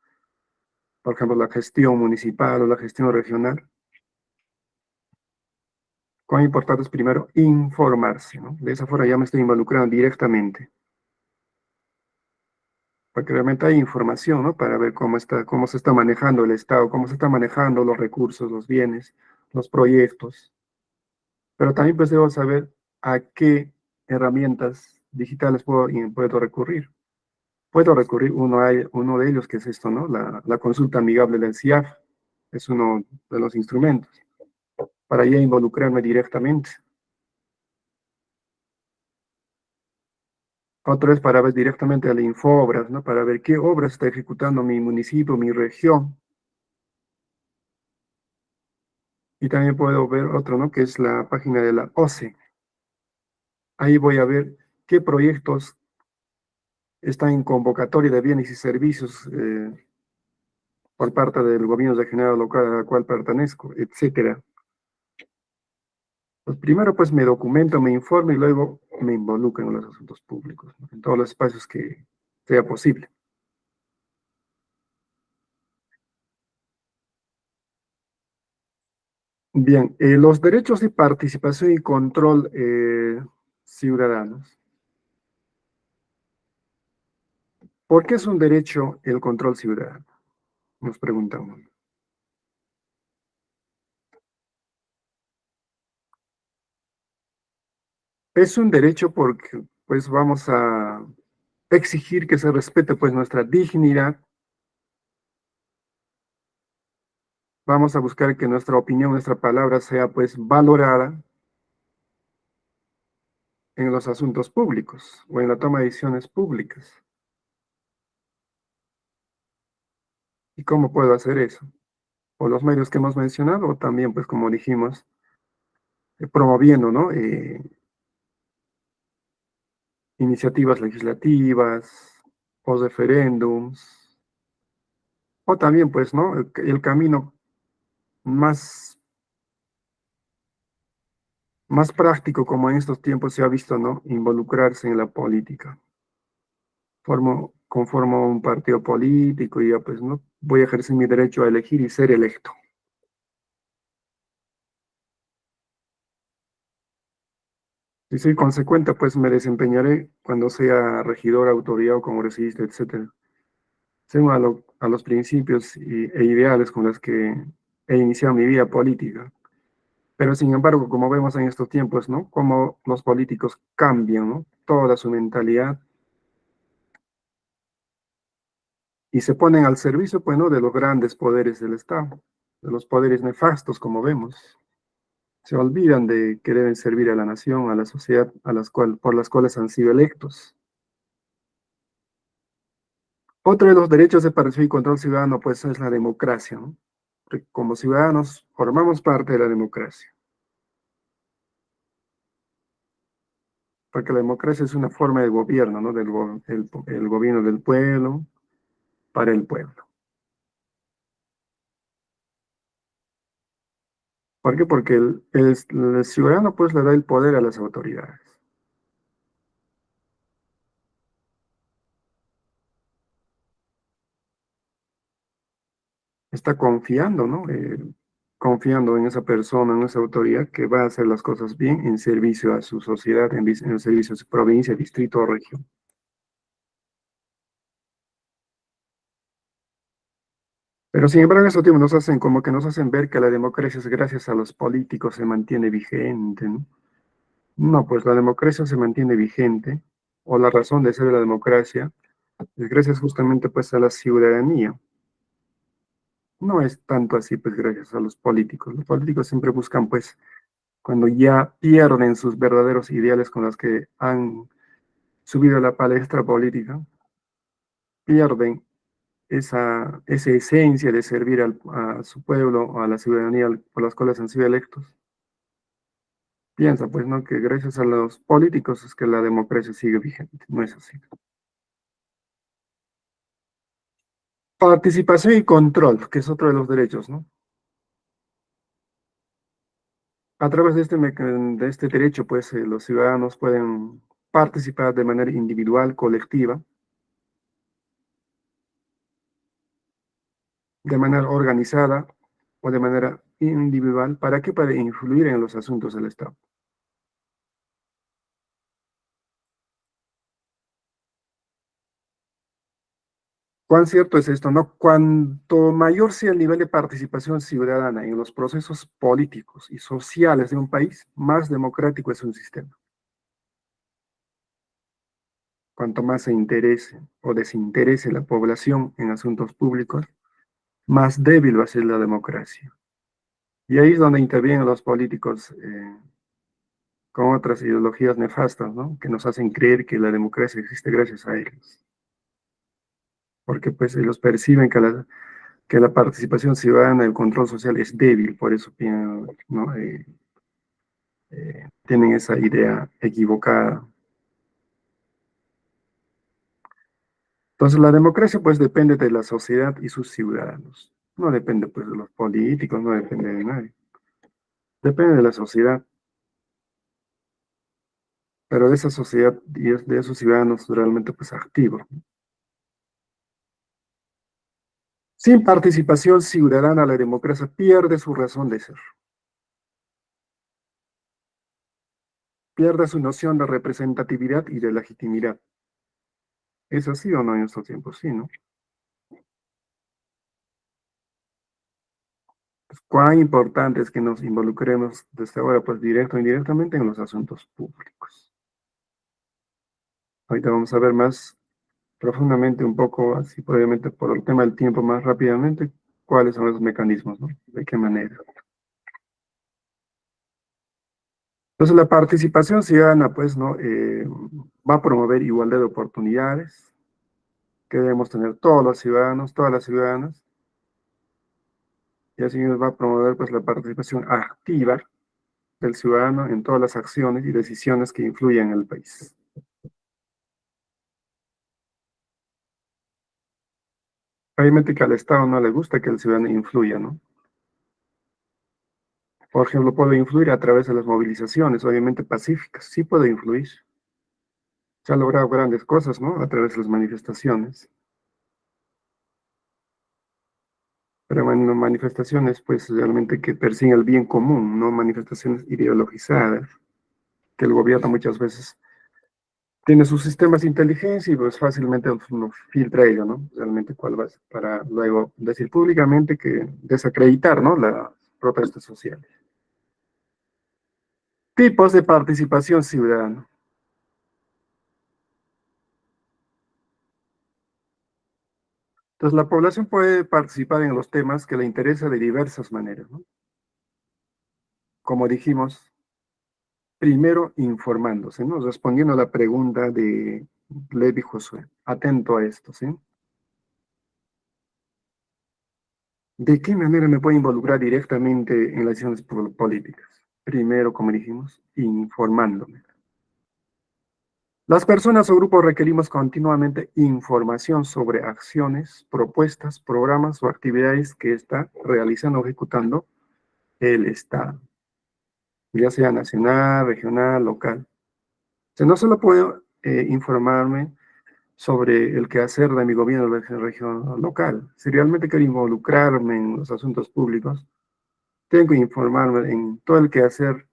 por ejemplo, la gestión municipal o la gestión regional. Cuán importante es primero informarse, ¿no? De esa forma ya me estoy involucrando directamente, porque realmente hay información, ¿no? Para ver cómo se está manejando el Estado, cómo se está manejando los recursos, los bienes, los proyectos. Pero también pues debo saber a qué herramientas digitales puedo recurrir. Puedo recurrir uno de ellos, que es esto, ¿no? La consulta amigable del CIAF, es uno de los instrumentos, para ya involucrarme directamente. Otro es para ver directamente a la Infobras, ¿no? Para ver qué obras está ejecutando mi municipio, mi región. Y también puedo ver otro, ¿no? Que es la página de la OCE. Ahí voy a ver qué proyectos están en convocatoria de bienes y servicios por parte del gobierno regional local al cual pertenezco, etcétera. Pues primero pues me documento, me informo y luego me involucro en los asuntos públicos, ¿no? En todos los espacios que sea posible. Bien, los derechos de participación y control ciudadanos. ¿Por qué es un derecho el control ciudadano? Nos preguntamos. Es un derecho porque pues vamos a exigir que se respete pues nuestra dignidad, vamos a buscar que nuestra opinión, nuestra palabra sea pues valorada en los asuntos públicos o en la toma de decisiones públicas. ¿Y cómo puedo hacer eso? O los medios que hemos mencionado, o también, pues como dijimos, promoviendo, ¿no? Iniciativas legislativas o referéndums, o también, pues, ¿no? El camino más, más práctico, como en estos tiempos se ha visto, ¿no? Involucrarse en la política. Conformo un partido político y ya, pues, ¿no? Voy a ejercer mi derecho a elegir y ser electo. Si soy consecuente, pues me desempeñaré cuando sea regidor, autoridad o congresista, etcétera. Según a los principios e ideales con los que he iniciado mi vida política. Pero sin embargo, como vemos en estos tiempos, ¿no? Cómo los políticos cambian, ¿no? Toda su mentalidad y se ponen al servicio, pues, ¿no? De los grandes poderes del Estado, de los poderes nefastos, como vemos. Se olvidan de que deben servir a la nación, a la sociedad por las cuales han sido electos. Otro de los derechos de participación y control ciudadano, pues, es la democracia, ¿no? Porque como ciudadanos formamos parte de la democracia, porque la democracia es una forma de gobierno, ¿no? El gobierno del pueblo, para el pueblo. ¿Por qué? Porque el ciudadano, pues, le da el poder a las autoridades. Está confiando, ¿no? Confiando en esa persona, en esa autoridad que va a hacer las cosas bien en servicio a su sociedad, en servicio a su provincia, distrito o región. Pero sin embargo, en estos tiempos nos hacen como que nos hacen ver que la democracia es gracias a los políticos se mantiene vigente, ¿no? No, pues la democracia se mantiene vigente, o la razón de ser de la democracia es gracias justamente pues a la ciudadanía. No es tanto así pues gracias a los políticos. Los políticos siempre buscan pues cuando ya pierden sus verdaderos ideales con los que han subido a la palestra política, pierden esa esencia de servir a su pueblo o a la ciudadanía por las cuales han sido electos. Piensa, pues, ¿no? Que gracias a los políticos es que la democracia sigue vigente. No es así. Participación y control, que es otro de los derechos, ¿no? A través de este derecho, pues, los ciudadanos pueden participar de manera individual, colectiva, de manera organizada o de manera individual. ¿Para qué? Para influir en los asuntos del Estado. ¿Cuán cierto es esto, no? Cuanto mayor sea el nivel de participación ciudadana en los procesos políticos y sociales de un país, más democrático es un sistema. Cuanto más se interese o desinterese la población en asuntos públicos, más débil va a ser la democracia. Y ahí es donde intervienen los políticos con otras ideologías nefastas, ¿no? Que nos hacen creer que la democracia existe gracias a ellos. Porque pues ellos perciben que la participación ciudadana, el control social es débil, por eso ¿no? Tienen esa idea equivocada. Entonces la democracia pues depende de la sociedad y sus ciudadanos. No depende pues de los políticos, no depende de nadie. Depende de la sociedad, pero de esa sociedad y de esos ciudadanos realmente pues activos. Sin participación ciudadana, la democracia pierde su razón de ser, pierde su noción de representatividad y de legitimidad. ¿Es así o no en estos tiempos? Sí, ¿no? Pues, cuán importante es que nos involucremos desde ahora, pues directo o indirectamente en los asuntos públicos. Ahorita vamos a ver más profundamente un poco, así probablemente por el tema del tiempo más rápidamente, cuáles son los mecanismos, ¿no? De qué manera. Entonces, la participación ciudadana, pues, ¿no? Va a promover igualdad de oportunidades que debemos tener todos los ciudadanos, todas las ciudadanas, y así nos va a promover, pues, la participación activa del ciudadano en todas las acciones y decisiones que influyen en el país. Obviamente que al Estado no le gusta que el ciudadano influya, ¿no? Por ejemplo, puede influir a través de las movilizaciones, obviamente pacíficas, sí puede influir. Se han logrado grandes cosas, ¿no? A través de las manifestaciones. Pero en manifestaciones, pues realmente que persiguen el bien común, no manifestaciones ideologizadas, que el gobierno muchas veces tiene sus sistemas de inteligencia y pues fácilmente uno filtra ello, ¿no? Realmente cuál va a ser, para luego decir públicamente que desacreditar, ¿no? Las protestas sociales. Tipos de participación ciudadana. Entonces, la población puede participar en los temas que le interesa de diversas maneras, ¿no? Como dijimos, primero informándose, ¿no? Respondiendo a la pregunta de Levi Josué. Atento a esto, ¿sí? ¿De qué manera me puedo involucrar directamente en las decisiones políticas? Primero, como dijimos, informándome. Las personas o grupos requerimos continuamente información sobre acciones, propuestas, programas o actividades que está realizando o ejecutando el Estado, ya sea nacional, regional, local. O sea, no solo puedo informarme sobre el quehacer de mi gobierno de la región local. Si realmente quiero involucrarme en los asuntos públicos, tengo que informarme en todo el quehacer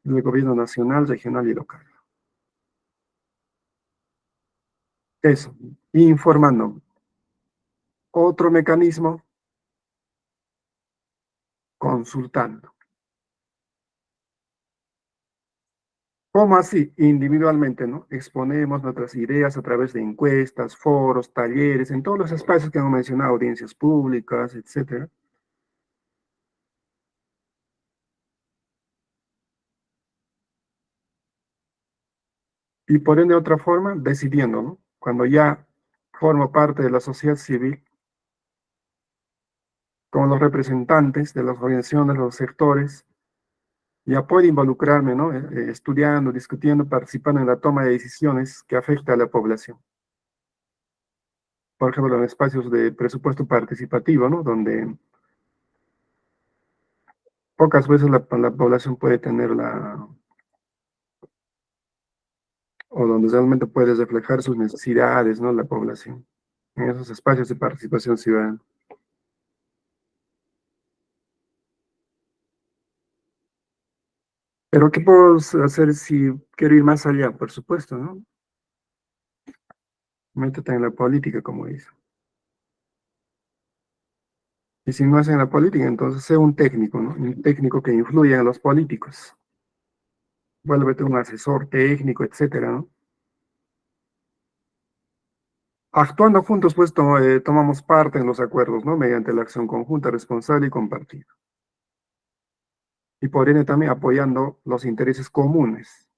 del gobierno nacional, regional y local. Eso, informándome. Otro mecanismo, consultando. ¿Cómo así? Individualmente, ¿no? Exponemos nuestras ideas a través de encuestas, foros, talleres, en todos los espacios que hemos mencionado, audiencias públicas, etcétera. Y por ende, de otra forma, decidiendo, ¿no? Cuando ya formo parte de la sociedad civil, con los representantes de las organizaciones, los sectores, ya puedo involucrarme, ¿no? Estudiando, discutiendo, participando en la toma de decisiones que afecta a la población. Por ejemplo, en espacios de presupuesto participativo, ¿no? Donde pocas veces la población puede tener o donde realmente puede reflejar sus necesidades, ¿no? La población, en esos espacios de participación ciudadana. Pero ¿qué puedo hacer si quiero ir más allá? Por supuesto, ¿no? Métete en la política, como dice. Y si no es en la política, entonces sé un técnico, ¿no? Un técnico que influya en los políticos. Vuélvete un asesor técnico, etcétera, ¿no? Actuando juntos, pues tomamos parte en los acuerdos, ¿no? Mediante la acción conjunta, responsable y compartida. Y por ende también apoyando los intereses comunes,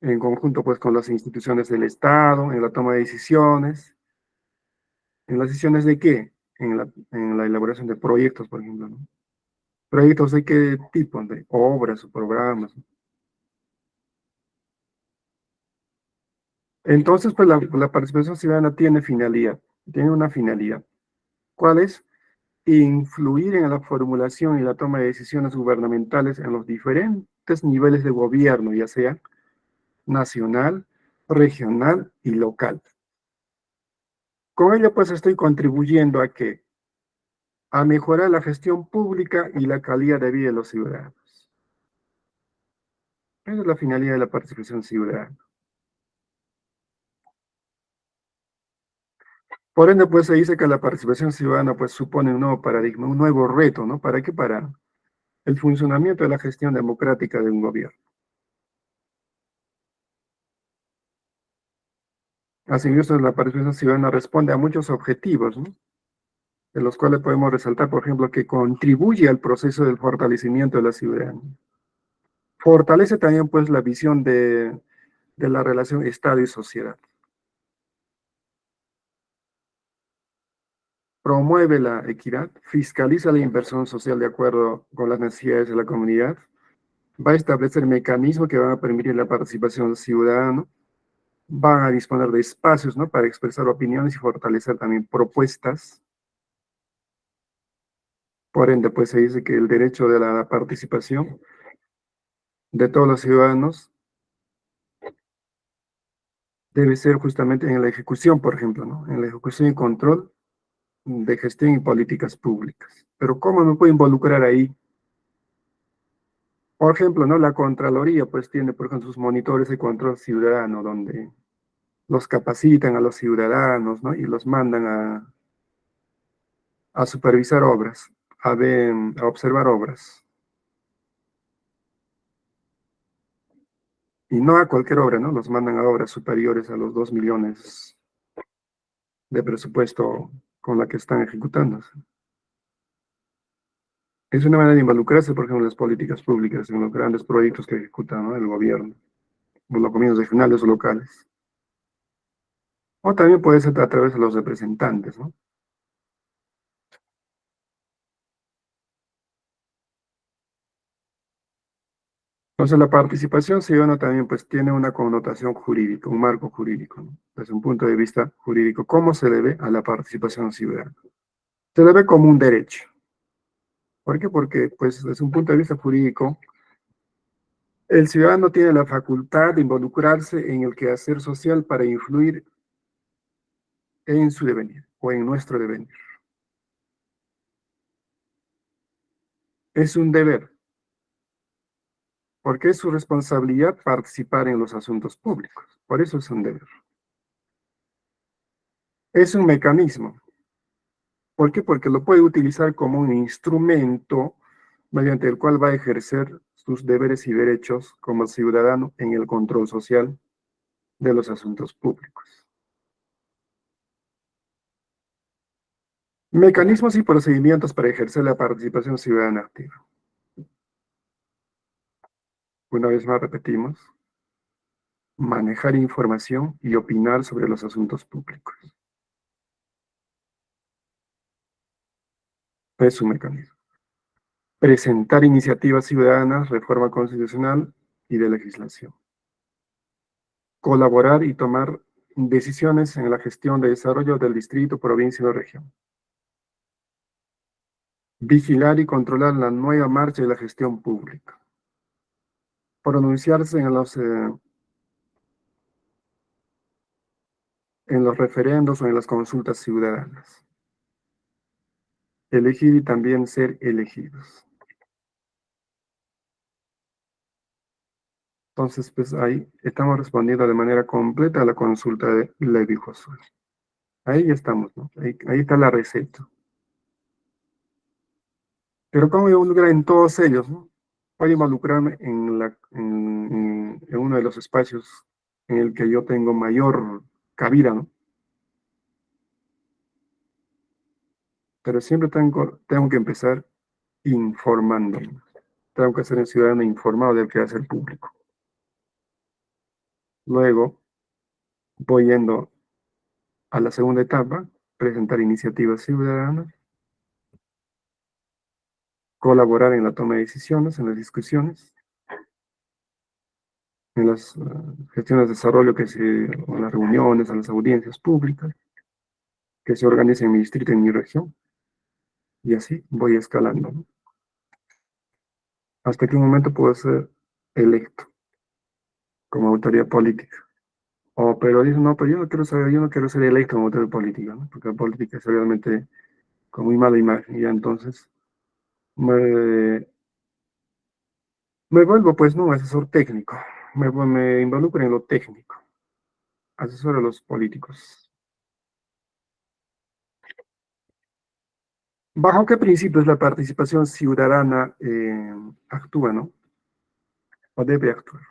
en conjunto, pues, con las instituciones del Estado, en la toma de decisiones. ¿En las decisiones de qué? En la elaboración de proyectos, por ejemplo, ¿no? ¿Proyectos de qué tipo? De obras o programas. Entonces, pues la participación ciudadana tiene una finalidad. ¿Cuál es? Influir en la formulación y la toma de decisiones gubernamentales en los diferentes niveles de gobierno, ya sea nacional, regional y local. Con ello, pues estoy contribuyendo a que a mejorar la gestión pública y la calidad de vida de los ciudadanos. Esa es la finalidad de la participación ciudadana. Por ende, pues se dice que la participación ciudadana pues supone un nuevo paradigma, un nuevo reto, ¿no? ¿Para qué? Para el funcionamiento de la gestión democrática de un gobierno. Asimismo, la participación ciudadana responde a muchos objetivos, ¿no? de los cuales podemos resaltar, por ejemplo, que contribuye al proceso del fortalecimiento de la ciudadanía. Fortalece también, pues, la visión de la relación Estado y sociedad. Promueve la equidad, fiscaliza la inversión social de acuerdo con las necesidades de la comunidad, va a establecer mecanismos que van a permitir la participación ciudadana, van a disponer de espacios, ¿no?, para expresar opiniones y fortalecer también propuestas. Por ende, pues se dice que el derecho de la participación de todos los ciudadanos debe ser justamente en la ejecución, por ejemplo, ¿no?, en la ejecución y control de gestión y políticas públicas. Pero ¿cómo me puedo involucrar ahí? Por ejemplo, ¿no?, la Contraloría pues tiene, por ejemplo, sus monitores de control ciudadano, donde los capacitan a los ciudadanos, ¿no?, y los mandan a supervisar obras, a observar obras. Y no a cualquier obra, ¿no? Los mandan a obras superiores a los 2 millones de presupuesto con la que están ejecutándose. Es una manera de involucrarse, por ejemplo, en las políticas públicas, en los grandes proyectos que ejecuta, ¿no?, el gobierno, o los gobiernos regionales o locales. O también puede ser a través de los representantes, ¿no? Entonces, la participación ciudadana también pues tiene una connotación jurídica, un marco jurídico, ¿no? Desde un punto de vista jurídico, ¿cómo se le ve a la participación ciudadana? Se le ve como un derecho. ¿Por qué? Porque, pues, desde un punto de vista jurídico, el ciudadano tiene la facultad de involucrarse en el quehacer social para influir en su devenir o en nuestro devenir. Es un deber, porque es su responsabilidad participar en los asuntos públicos. Por eso es un deber. Es un mecanismo. ¿Por qué? Porque lo puede utilizar como un instrumento mediante el cual va a ejercer sus deberes y derechos como ciudadano en el control social de los asuntos públicos. Mecanismos y procedimientos para ejercer la participación ciudadana activa. Una vez más repetimos, manejar información y opinar sobre los asuntos públicos. Es un mecanismo. Presentar iniciativas ciudadanas, reforma constitucional y de legislación. Colaborar y tomar decisiones en la gestión de desarrollo del distrito, provincia o región. Vigilar y controlar la nueva marcha de la gestión pública. Pronunciarse en los referendos o en las consultas ciudadanas. Elegir y también ser elegidos. Entonces, pues ahí estamos respondiendo de manera completa a la consulta de Levi-Josué. Ahí ya estamos, ¿no? Ahí está la receta. Pero ¿cómo involucrar en todos ellos, no? Puedo involucrarme en uno de los espacios en el que yo tengo mayor cabida, ¿no? Pero siempre tengo que empezar informándome. Tengo que ser un ciudadano informado del quehacer público. Luego voy yendo a la segunda etapa, presentar iniciativas ciudadanas, colaborar en la toma de decisiones, en las discusiones, en las gestiones de desarrollo o en las reuniones, en las audiencias públicas que se organizan en mi distrito, en mi región, y así voy escalando, ¿no? Hasta que un momento puedo ser electo como autoridad política. Pero dicen, no, pero yo no quiero ser electo como autoridad política, ¿no? Porque la política es realmente con muy mala imagen, y ya entonces me, me vuelvo, pues, ¿no?, asesor técnico, me involucro en lo técnico, asesoro a los políticos. ¿Bajo qué principios la participación ciudadana actúa, no? O debe actuar.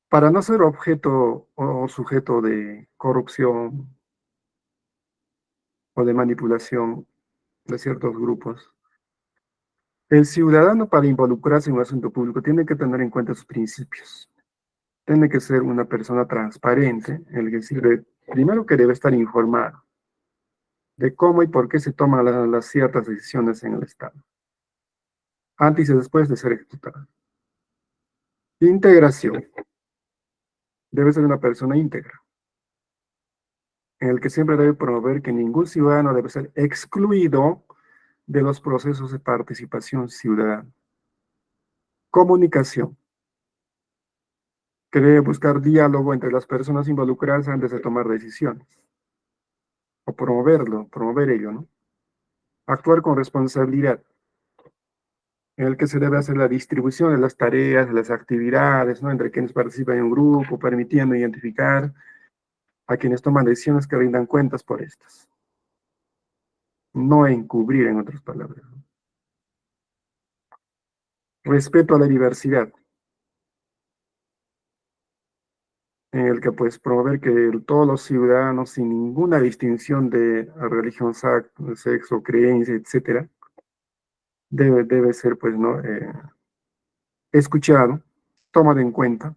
Para no ser objeto o sujeto de corrupción, o de manipulación de ciertos grupos. El ciudadano, para involucrarse en un asunto público, tiene que tener en cuenta sus principios. Tiene que ser una persona transparente, es decir, primero que debe estar informado de cómo y por qué se toman las ciertas decisiones en el Estado, antes y después de ser ejecutadas. Integración. Debe ser una persona íntegra, en el que siempre debe promover que ningún ciudadano debe ser excluido de los procesos de participación ciudadana. Comunicación, que debe buscar diálogo entre las personas involucradas antes de tomar decisiones, o promover ello, ¿no? Actuar con responsabilidad, en el que se debe hacer la distribución de las tareas, de las actividades, ¿no? Entre quienes participan en un grupo, permitiendo identificar a quienes toman decisiones que rindan cuentas por estas. No encubrir, en otras palabras, ¿no? Respeto a la diversidad, en el que pues promover que todos los ciudadanos, sin ninguna distinción de religión, sexo, creencia, etcétera, debe ser pues, ¿no? Escuchado, tomado en cuenta,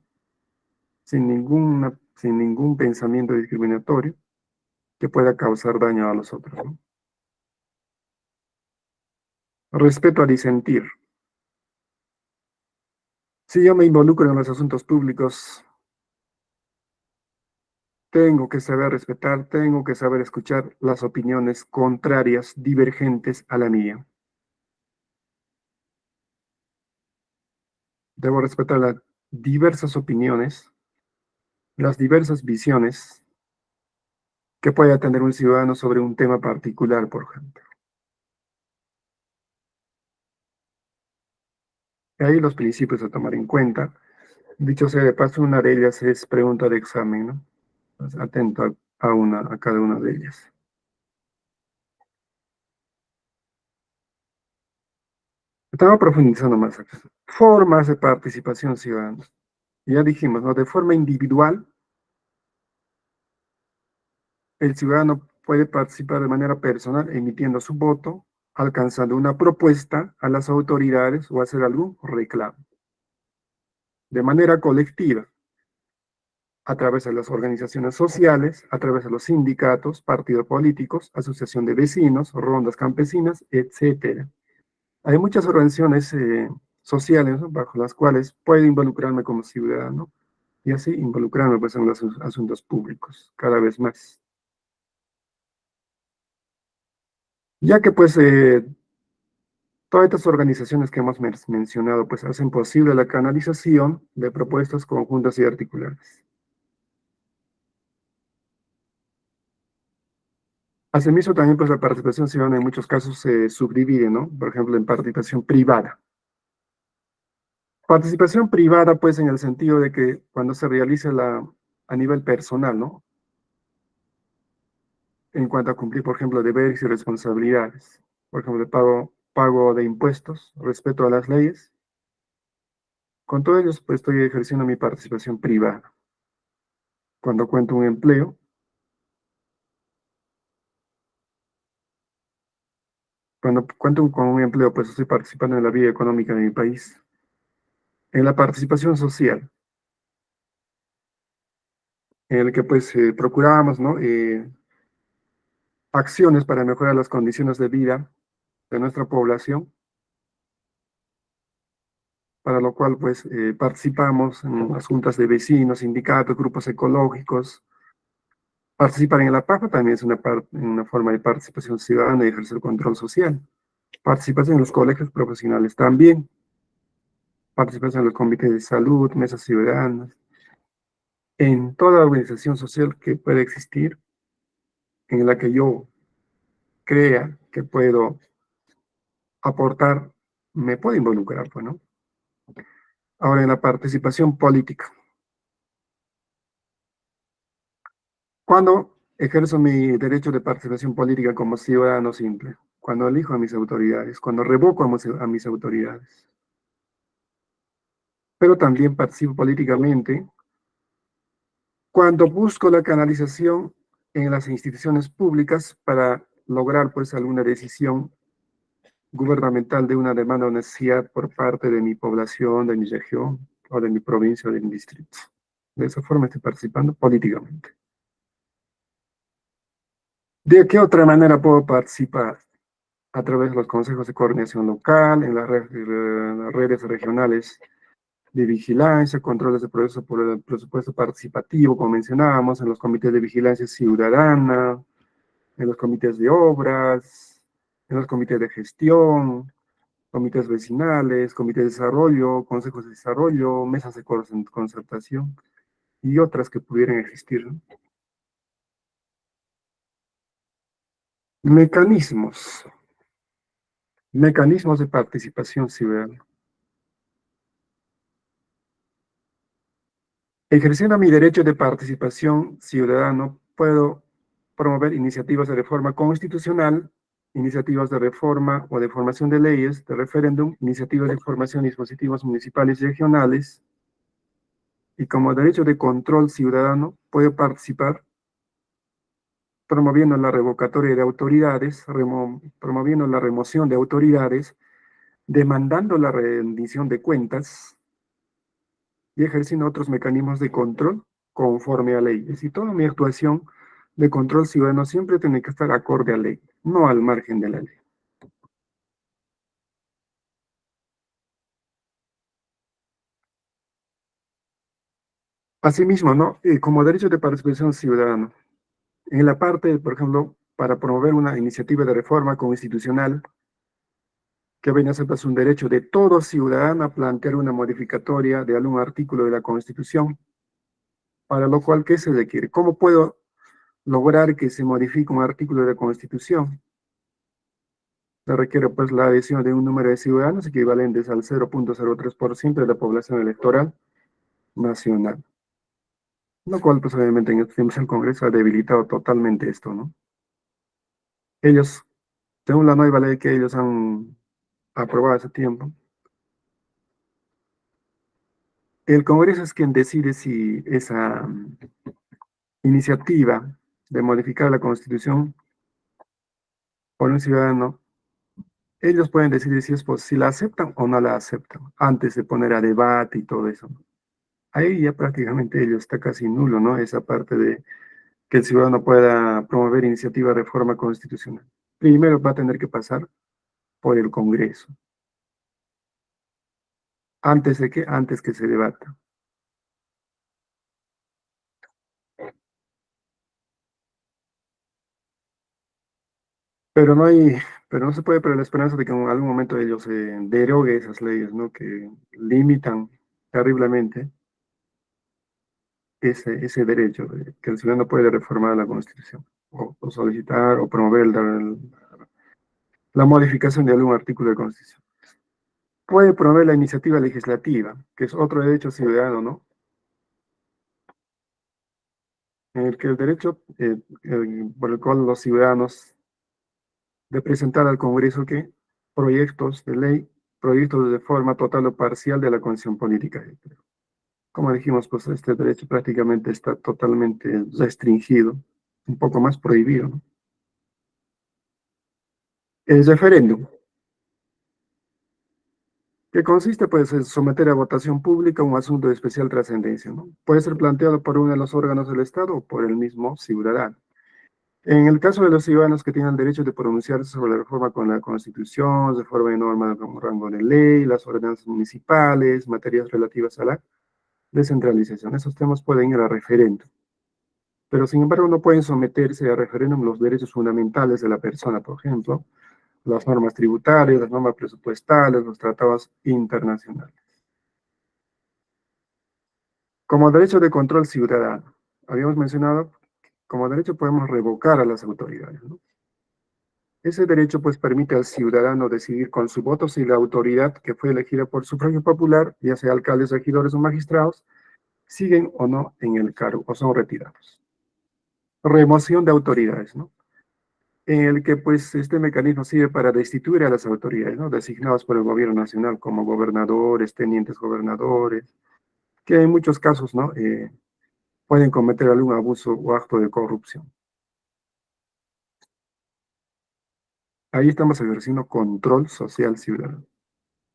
sin ningún pensamiento discriminatorio que pueda causar daño a los otros, ¿no? Respeto a disentir. Si yo me involucro en los asuntos públicos, tengo que saber respetar, tengo que saber escuchar las opiniones contrarias, divergentes a la mía. Debo respetar las diversas opiniones, las diversas visiones que pueda tener un ciudadano sobre un tema particular, por ejemplo. Y ahí los principios a tomar en cuenta. Dicho sea de paso, una de ellas es pregunta de examen, ¿no? Entonces, atento a cada una de ellas. Estamos profundizando más acá. Formas de participación ciudadana. Ya dijimos, ¿no? De forma individual, el ciudadano puede participar de manera personal emitiendo su voto, alcanzando una propuesta a las autoridades o hacer algún reclamo. De manera colectiva, a través de las organizaciones sociales, a través de los sindicatos, partidos políticos, asociación de vecinos, rondas campesinas, etc. Hay muchas organizaciones sociales, ¿no? Bajo las cuales puedo involucrarme como ciudadano y así involucrarme pues, en los asuntos públicos cada vez más. Ya que pues todas estas organizaciones que hemos mencionado pues hacen posible la canalización de propuestas conjuntas y articulares. Asimismo, también pues la participación ciudadana en muchos casos se subdivide, ¿no? Por ejemplo, en participación privada. Participación privada, pues, en el sentido de que cuando se realiza a nivel personal, ¿no? En cuanto a cumplir, por ejemplo, deberes y responsabilidades. Por ejemplo, de pago de impuestos, respeto a las leyes. Con todo ello, pues, estoy ejerciendo mi participación privada. Cuando cuento un empleo, cuando cuento con un empleo, pues estoy participando en la vida económica de mi país. En la participación social, en el que pues procuramos, ¿no? Acciones para mejorar las condiciones de vida de nuestra población, para lo cual pues participamos en las juntas de vecinos, sindicatos, grupos ecológicos. Participar en la PAJA también es una forma de participación ciudadana y ejercer control social. Participación en los colegios profesionales también. Participación en los comités de salud, mesas ciudadanas. En toda organización social que pueda existir, en la que yo crea que puedo aportar, me puedo involucrar, pues, ¿no? Ahora, en la participación política. Cuando ejerzo mi derecho de participación política como ciudadano simple, cuando elijo a mis autoridades, cuando revoco a mis autoridades, pero también participo políticamente cuando busco la canalización en las instituciones públicas para lograr pues alguna decisión gubernamental de una demanda o necesidad por parte de mi población, de mi región, o de mi provincia o de mi distrito. De esa forma estoy participando políticamente. ¿De qué otra manera puedo participar? A través de los consejos de coordinación local, en las redes regionales de vigilancia, controles de progreso por el presupuesto participativo, como mencionábamos, en los comités de vigilancia ciudadana, en los comités de obras, en los comités de gestión, comités vecinales, comités de desarrollo, consejos de desarrollo, mesas de concertación y otras que pudieran existir, ¿no? Mecanismos, mecanismos de participación ciudadana. Ejerciendo mi derecho de participación ciudadano, puedo promover iniciativas de reforma constitucional, iniciativas de reforma o de formación de leyes, de referéndum, iniciativas de formación de dispositivos municipales y regionales, y como derecho de control ciudadano, puedo participar promoviendo la revocatoria de autoridades, promoviendo la remoción de autoridades, demandando la rendición de cuentas y ejerciendo otros mecanismos de control conforme a ley. Es decir, toda mi actuación de control ciudadano siempre tiene que estar acorde a ley, no al margen de la ley. Asimismo, ¿no? Como derecho de participación ciudadana, en la parte, por ejemplo, para promover una iniciativa de reforma constitucional, que viene a ser pues, un derecho de todo ciudadano a plantear una modificatoria de algún artículo de la Constitución, para lo cual, ¿qué se requiere? ¿Cómo puedo lograr que se modifique un artículo de la Constitución? Se requiere pues la adhesión de un número de ciudadanos equivalentes al 0,03% de la población electoral nacional. Lo cual pues obviamente en estos tiempos el Congreso ha debilitado totalmente esto, ¿no? Ellos, según la nueva ley que ellos han aprobado hace tiempo, el Congreso es quien decide si esa iniciativa de modificar la Constitución por un ciudadano, ellos pueden decidir si, si la aceptan o no la aceptan, antes de poner a debate y todo eso. Ahí ya prácticamente ello está casi nulo, ¿no? Esa parte de que el ciudadano pueda promover iniciativa de reforma constitucional. Primero va a tener que pasar por el Congreso. ¿Antes de qué? Antes que se debata. Pero no hay, pero no se puede perder la esperanza de que en algún momento ellos derogue esas leyes, ¿no? Que limitan terriblemente ese derecho de que el ciudadano puede reformar la Constitución o solicitar o promover la modificación de algún artículo de la Constitución. Puede promover la iniciativa legislativa, que es otro derecho ciudadano, ¿no? En el que el derecho por el cual los ciudadanos de presentar al Congreso que proyectos de ley, proyectos de forma total o parcial de la condición política. Como dijimos, pues este derecho prácticamente está totalmente restringido, un poco más prohibido, ¿no? El referéndum, que consiste pues en someter a votación pública un asunto de especial trascendencia, ¿no? Puede ser planteado por uno de los órganos del Estado o por el mismo ciudadano. En el caso de los ciudadanos que tienen el derecho de pronunciarse sobre la reforma con la Constitución, reforma de normas con rango de ley, las ordenanzas municipales, materias relativas a la descentralización, esos temas pueden ir a referéndum. Pero sin embargo no pueden someterse a referéndum los derechos fundamentales de la persona, por ejemplo, las normas tributarias, las normas presupuestales, los tratados internacionales. Como derecho de control ciudadano, habíamos mencionado, como derecho podemos revocar a las autoridades, ¿no? Ese derecho pues permite al ciudadano decidir con su voto si la autoridad que fue elegida por sufragio popular, ya sea alcaldes, regidores o magistrados, siguen o no en el cargo o son retirados. Remoción de autoridades, ¿no? En el que pues este mecanismo sirve para destituir a las autoridades, ¿no? Designadas por el gobierno nacional como gobernadores, tenientes gobernadores, que en muchos casos, ¿no? Pueden cometer algún abuso o acto de corrupción. Ahí estamos ejerciendo control social ciudadano.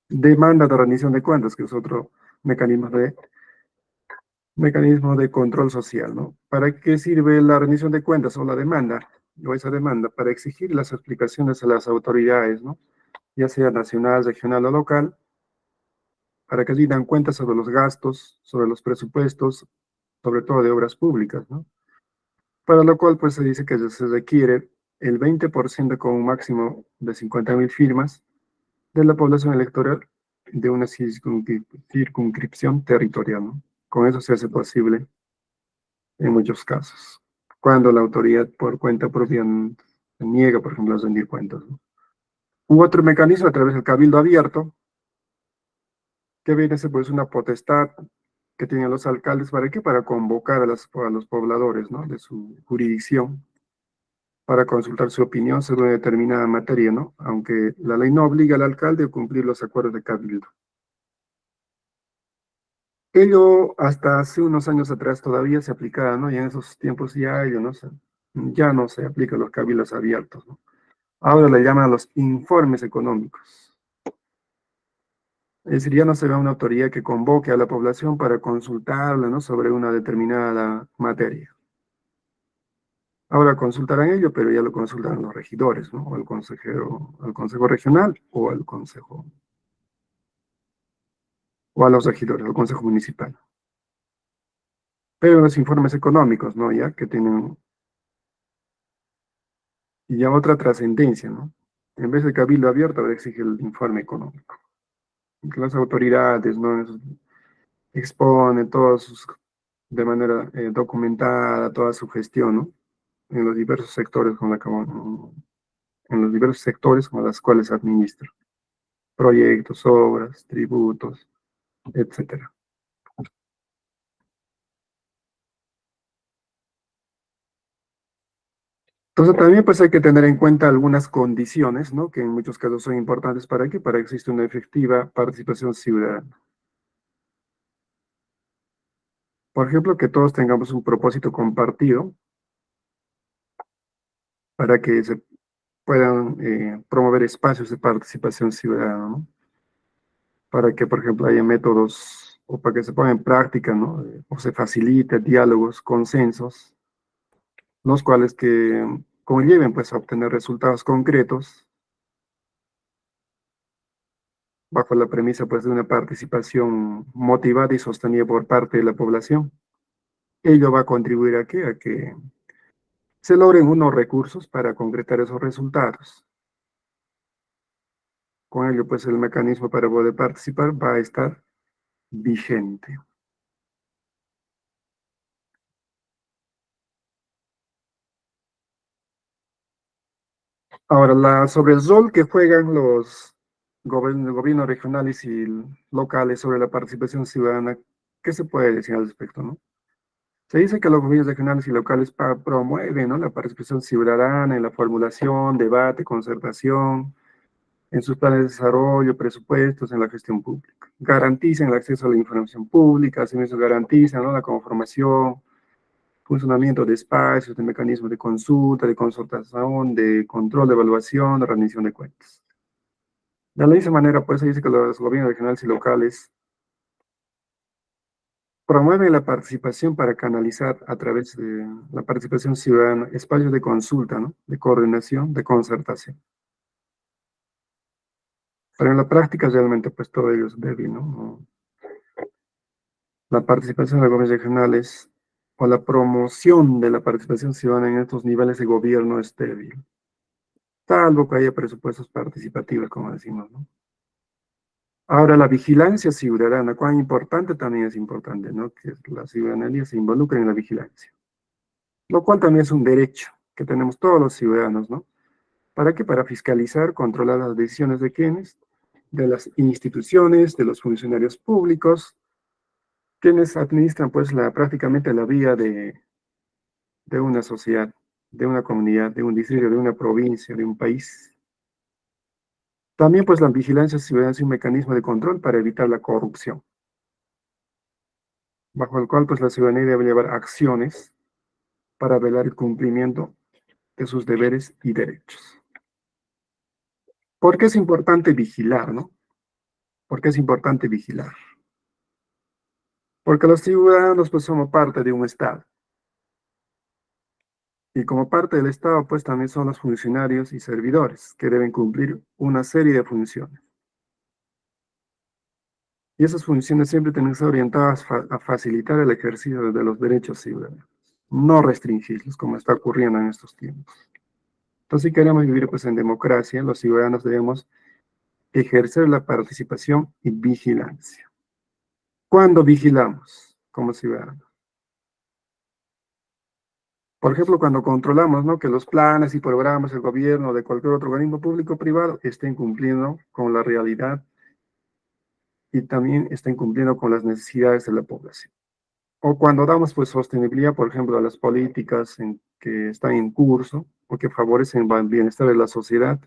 Demanda de rendición de cuentas, que es otro mecanismo mecanismo de control social, ¿no? ¿Para qué sirve la rendición de cuentas o la demanda, o esa demanda? Para exigir las explicaciones a las autoridades, ¿no? Ya sea nacional, regional o local, para que rindan cuentas sobre los gastos, sobre los presupuestos, sobre todo de obras públicas, ¿no? Para lo cual, pues se dice que se requiere el 20% con un máximo de 50.000 firmas de la población electoral de una circunscripción territorial, ¿no? Con eso se hace posible en muchos casos, cuando la autoridad por cuenta propia niega, por ejemplo, a rendir cuentas, ¿no? U otro mecanismo a través del cabildo abierto, que viene a ser pues una potestad que tienen los alcaldes, ¿para qué? Para convocar a los pobladores, ¿no? De su jurisdicción, para consultar su opinión sobre una determinada materia, ¿no? Aunque la ley no obliga al alcalde a cumplir los acuerdos de cabildo. Ello hasta hace unos años atrás todavía se aplicaba, ¿no? Y en esos tiempos ya no se aplican los cabildos abiertos, ¿no? Ahora le llaman a los informes económicos. Es decir, ya no será una autoridad que convoque a la población para consultarla, ¿no? Sobre una determinada materia. Ahora consultarán ello, pero ya lo consultan los regidores, ¿no? O al consejero, al consejo regional o al consejo, o a los regidores, al consejo municipal. Pero los informes económicos, ¿no? Ya que tienen ya otra trascendencia, ¿no? En vez de cabildo abierto, ahora exige el informe económico. Que las autoridades, ¿no? Exponen todos sus, de manera documentada toda su gestión, ¿no? En los diversos sectores en los diversos sectores con los cuales administra. Proyectos, obras, tributos, etcétera. Entonces también pues hay que tener en cuenta algunas condiciones, ¿no? Que en muchos casos son importantes para que para que exista una efectiva participación ciudadana. Por ejemplo, que todos tengamos un propósito compartido para que se puedan promover espacios de participación ciudadana, ¿no? Para que, por ejemplo, haya métodos o para que se ponga en práctica, ¿no? O se facilite diálogos, consensos, los cuales que conlleven, pues, a obtener resultados concretos bajo la premisa, pues, de una participación motivada y sostenida por parte de la población. Ello va a contribuir a qué? A que se logren unos recursos para concretar esos resultados. Con ello, pues, el mecanismo para poder participar va a estar vigente. Ahora, sobre el rol que juegan los gobiernos regionales y locales sobre la participación ciudadana, ¿qué se puede decir al respecto, no? Se dice que los gobiernos regionales y locales promueven, ¿no? La participación ciudadana en la formulación, debate, concertación, en sus planes de desarrollo, presupuestos, en la gestión pública. Garantizan el acceso a la información pública, asimismo garantizan, ¿no? La conformación, funcionamiento de espacios, de mecanismos de consulta, de consultación, de control, de evaluación, de rendición de cuentas. De la misma manera, pues se dice que los gobiernos regionales y locales promueven la participación para canalizar a través de la participación ciudadana espacios de consulta, ¿no? De coordinación, de concertación. Pero en la práctica realmente pues todo ello es débil, ¿no? La participación de los gobiernos regionales o la promoción de la participación ciudadana en estos niveles de gobierno es débil, salvo que haya presupuestos participativos, como decimos, ¿no? Ahora, la vigilancia ciudadana, cuán importante también es importante, ¿no? Que la ciudadanía se involucre en la vigilancia, lo cual también es un derecho que tenemos todos los ciudadanos, ¿no? ¿Para qué? Para fiscalizar, controlar las decisiones de quienes, de las instituciones, de los funcionarios públicos, quienes administran pues prácticamente la vida de una sociedad, de una comunidad, de un distrito, de una provincia, de un país. También pues la vigilancia ciudadana es un mecanismo de control para evitar la corrupción, bajo el cual pues la ciudadanía debe llevar acciones para velar el cumplimiento de sus deberes y derechos. ¿Por qué es importante vigilar, no? ¿Por qué es importante vigilar? Porque los ciudadanos pues somos parte de un Estado. Y como parte del Estado pues también son los funcionarios y servidores que deben cumplir una serie de funciones. Y esas funciones siempre tienen que ser orientadas a facilitar el ejercicio de los derechos ciudadanos, no restringirlos como está ocurriendo en estos tiempos. Entonces, si queremos vivir pues en democracia, los ciudadanos debemos ejercer la participación y vigilancia. ¿Cuándo vigilamos como ciudadanos? Por ejemplo, cuando controlamos, ¿no?, que los planes y programas del gobierno o de cualquier otro organismo público o privado estén cumpliendo con la realidad y también estén cumpliendo con las necesidades de la población. O cuando damos pues sostenibilidad, por ejemplo, a las políticas que están en curso o que favorecen el bienestar de la sociedad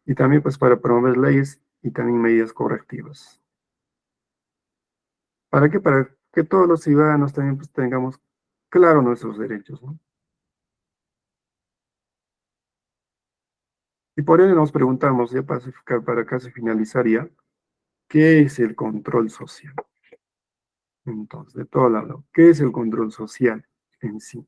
y también pues para promover leyes y también medidas correctivas. ¿Para qué? Para que todos los ciudadanos también pues tengamos claro nuestros derechos, ¿no? Y por ello nos preguntamos, ya para casi finalizar ya, ¿qué es el control social? Entonces, de todo lado, ¿qué es el control social en sí?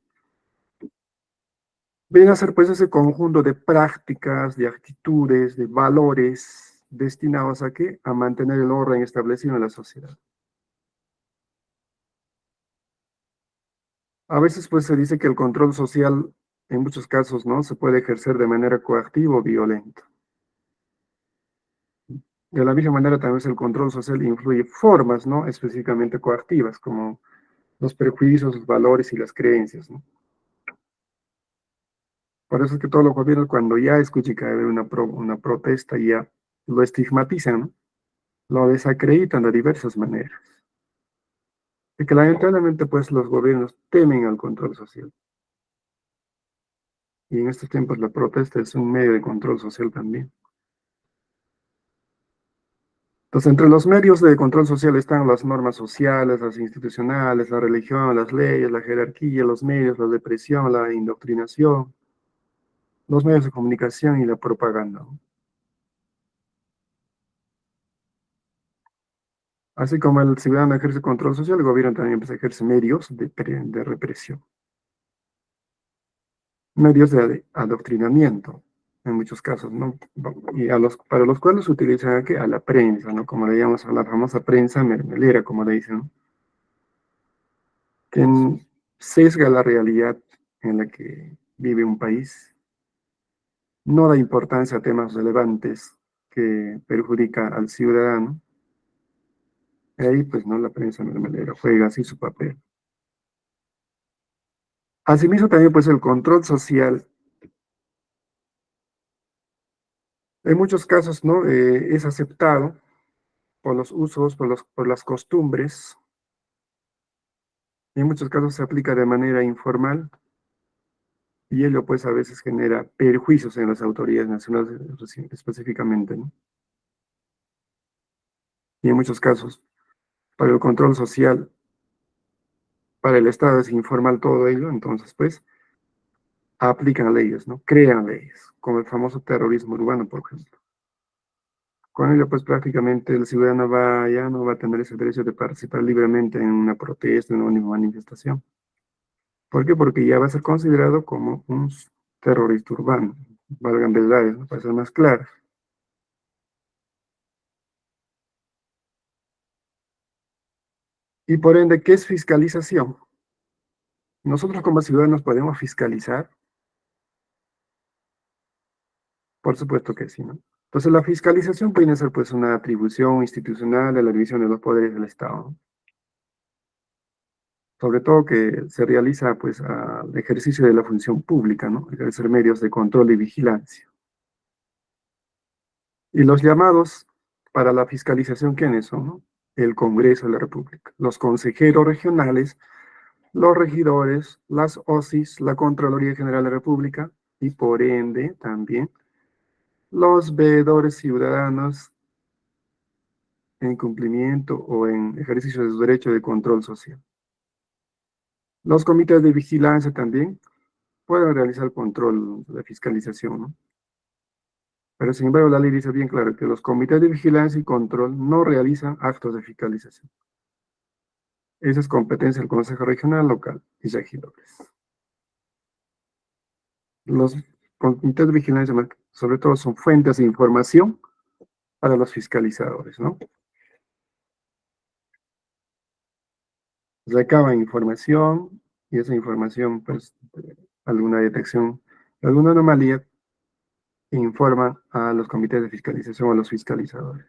Viene a ser pues ese conjunto de prácticas, de actitudes, de valores destinados a qué? A mantener el orden establecido en la sociedad. A veces pues se dice que el control social en muchos casos no se puede ejercer de manera coactiva o violenta. De la misma manera también el control social influye formas, ¿no?, específicamente coactivas, como los prejuicios, los valores y las creencias, ¿no? Por eso es que todos los gobiernos, cuando ya escuchen que hay una protesta, ya lo estigmatizan, ¿no? Lo desacreditan de diversas maneras. Y que lamentablemente, pues, los gobiernos temen al control social. Y en estos tiempos la protesta es un medio de control social también. Entonces, entre los medios de control social están las normas sociales, las institucionales, la religión, las leyes, la jerarquía, los medios, la represión, la indoctrinación, los medios de comunicación y la propaganda, ¿no? Así como el ciudadano ejerce control social, el gobierno también pues, ejerce medios de represión, medios de adoctrinamiento, en muchos casos, ¿no? Y para los cuales se utiliza ¿qué? A la prensa, ¿no? Como le llamamos a la famosa prensa mermelera, como le dicen, ¿no? Que sesga la realidad en la que vive un país, no da importancia a temas relevantes que perjudica al ciudadano, y ahí pues no, la prensa mermelera juega así su papel. Asimismo también pues el control social, en muchos casos, ¿no? Es aceptado por los usos, por las costumbres, y en muchos casos se aplica de manera informal, y ello pues a veces genera perjuicios en las autoridades nacionales específicamente, ¿no? Y en muchos casos, para el control social, para el Estado es informal todo ello, entonces pues aplican leyes, ¿no? Crean leyes, como el famoso terrorismo urbano, por ejemplo. Con ello, pues prácticamente el ciudadano ya no va a tener ese derecho de participar libremente en una protesta, en una manifestación. ¿Por qué? Porque ya va a ser considerado como un terrorista urbano, valgan verdades, ¿no?, para ser más claros. Y por ende, ¿qué es fiscalización? Nosotros como ciudadanos podemos fiscalizar, por supuesto que sí, ¿no? Entonces la fiscalización puede ser pues una atribución institucional de la división de los poderes del Estado, ¿no? Sobre todo que se realiza pues al ejercicio de la función pública, ¿no? Ejercer medios de control y vigilancia. Y los llamados para la fiscalización, ¿quiénes son, no? El Congreso de la República, los consejeros regionales, los regidores, las OSIs, la Contraloría General de la República y por ende también los veedores ciudadanos en cumplimiento o en ejercicio de su derecho de control social. Los comités de vigilancia también pueden realizar control de fiscalización, ¿no? Pero sin embargo, la ley dice bien claro que los comités de vigilancia y control no realizan actos de fiscalización. Esa es competencia del Consejo Regional, Local y regidores. Los comités de vigilancia, sobre todo, son fuentes de información para los fiscalizadores, ¿no? Recaban información y esa información, pues, alguna detección, alguna anomalía, informan a los comités de fiscalización o a los fiscalizadores.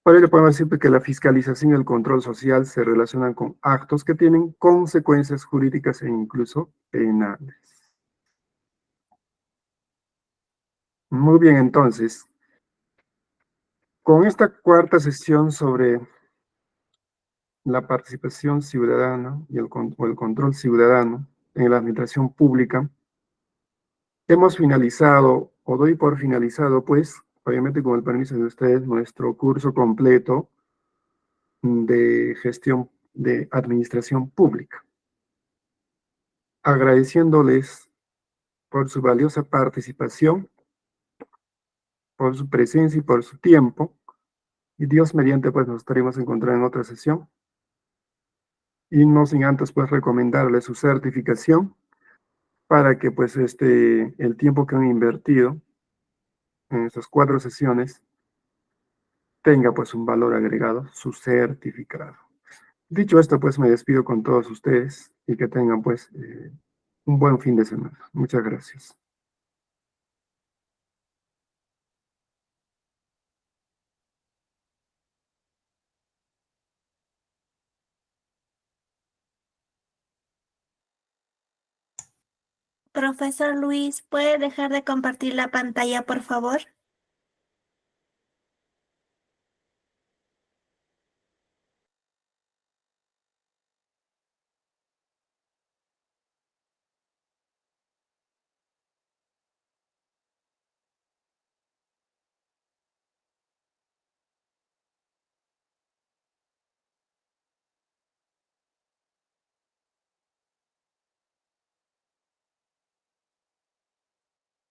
Por ello podemos decir que la fiscalización y el control social se relacionan con actos que tienen consecuencias jurídicas e incluso penales. Muy bien, entonces, con esta cuarta sesión sobre la participación ciudadana y el control ciudadano en la administración pública, hemos finalizado, o doy por finalizado, pues, obviamente con el permiso de ustedes, nuestro curso completo de gestión de administración pública. Agradeciéndoles por su valiosa participación, por su presencia y por su tiempo. Y Dios mediante, pues nos estaremos encontrando en otra sesión. Y no sin antes, pues recomendarles su certificación para que, pues, el tiempo que han invertido en estas 4 sesiones tenga, pues, un valor agregado, su certificado. Dicho esto, pues me despido con todos ustedes y que tengan, pues, un buen fin de semana. Muchas gracias. Profesor Luis, ¿puede dejar de compartir la pantalla, por favor?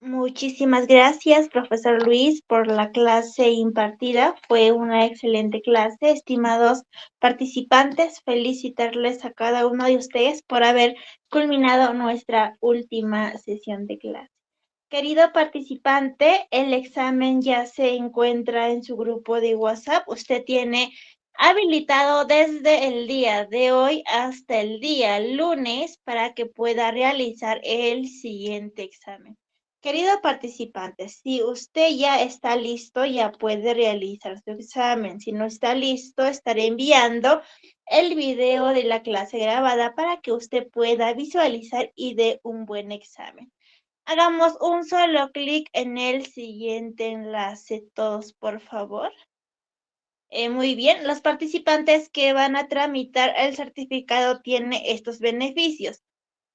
Muchísimas gracias, profesor Luis, por la clase impartida. Fue una excelente clase. Estimados participantes, felicitarles a cada uno de ustedes por haber culminado nuestra última sesión de clase. Querido participante, el examen ya se encuentra en su grupo de WhatsApp. Usted tiene habilitado desde el día de hoy hasta el día lunes para que pueda realizar el siguiente examen. Querido participante, si usted ya está listo, ya puede realizar su examen. Si no está listo, estaré enviando el video de la clase grabada para que usted pueda visualizar y dé un buen examen. Hagamos un solo clic en el siguiente enlace, todos, por favor. Muy bien, los participantes que van a tramitar el certificado tienen estos beneficios.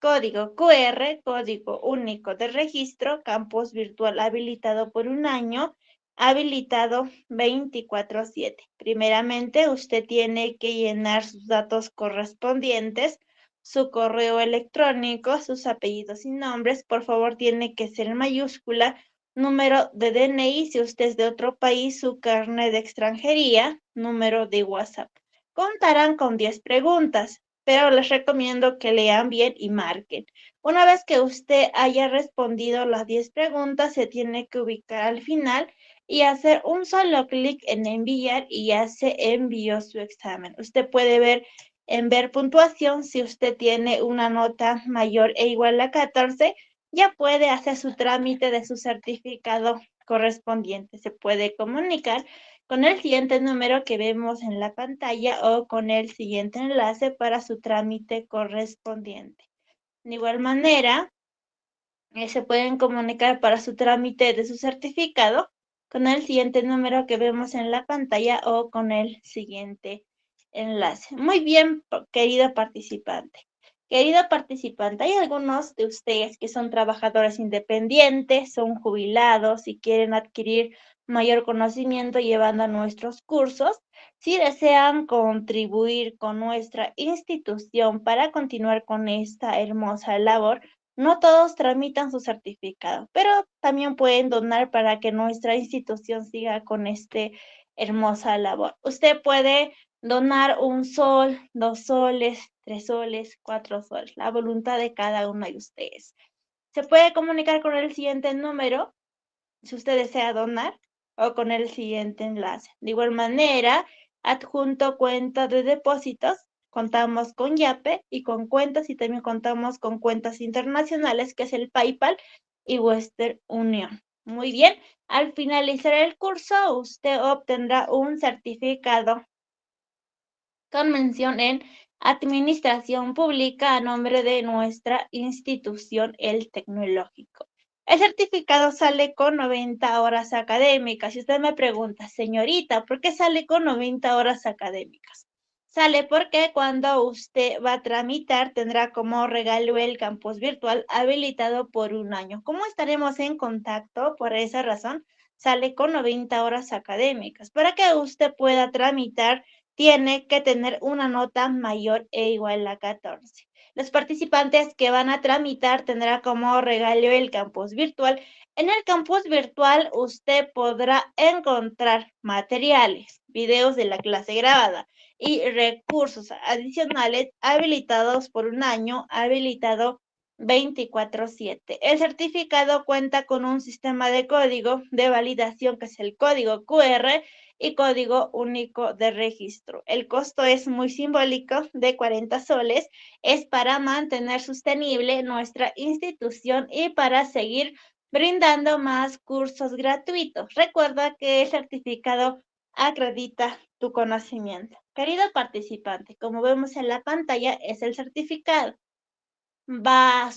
Código QR, código único de registro, campus virtual habilitado por un año, habilitado 24/7. Primeramente, usted tiene que llenar sus datos correspondientes, su correo electrónico, sus apellidos y nombres. Por favor, tiene que ser en mayúscula, número de DNI, si usted es de otro país, su carnet de extranjería, número de WhatsApp. Contarán con 10 preguntas, pero les recomiendo que lean bien y marquen. Una vez que usted haya respondido las 10 preguntas, se tiene que ubicar al final y hacer un solo clic en enviar y ya se envió su examen. Usted puede ver en ver puntuación, si usted tiene una nota mayor e igual a 14, ya puede hacer su trámite de su certificado correspondiente. Se puede comunicar con el siguiente número que vemos en la pantalla o con el siguiente enlace para su trámite correspondiente. De igual manera, se pueden comunicar para su trámite de su certificado con el siguiente número que vemos en la pantalla o con el siguiente enlace. Muy bien, querido participante. Querido participante, hay algunos de ustedes que son trabajadores independientes, son jubilados y quieren adquirir mayor conocimiento llevando nuestros cursos. Si desean contribuir con nuestra institución para continuar con esta hermosa labor, No todos tramitan su certificado, pero también pueden donar para que nuestra institución siga con hermosa labor. Usted puede donar 1 sol, 2 soles, 3 soles, 4 soles, la voluntad de cada uno de ustedes. Se puede comunicar con el siguiente número si usted desea donar o con el siguiente enlace. De igual manera, adjunto cuenta de depósitos. Contamos con Yape y con cuentas y también contamos con cuentas internacionales que es el PayPal y Western Union. Muy bien, al finalizar el curso usted obtendrá un certificado con mención en Administración Pública a nombre de nuestra institución, el Tecnológico. El certificado sale con 90 horas académicas. Si usted me pregunta, señorita, ¿por qué sale con 90 horas académicas? Sale porque cuando usted va a tramitar tendrá como regalo el campus virtual habilitado por 1 año. ¿Cómo estaremos en contacto? Por esa razón, sale con 90 horas académicas. Para que usted pueda tramitar tiene que tener una nota mayor e igual a 14. Los participantes que van a tramitar tendrán como regalo el campus virtual. En el campus virtual usted podrá encontrar materiales, videos de la clase grabada y recursos adicionales habilitados por 1 año, habilitado 24/7. El certificado cuenta con un sistema de código de validación que es el código QR y código único de registro. El costo es muy simbólico de 40 soles. Es para mantener sostenible nuestra institución y para seguir brindando más cursos gratuitos. Recuerda que el certificado acredita tu conocimiento. Querido participante, como vemos en la pantalla, es el certificado. Va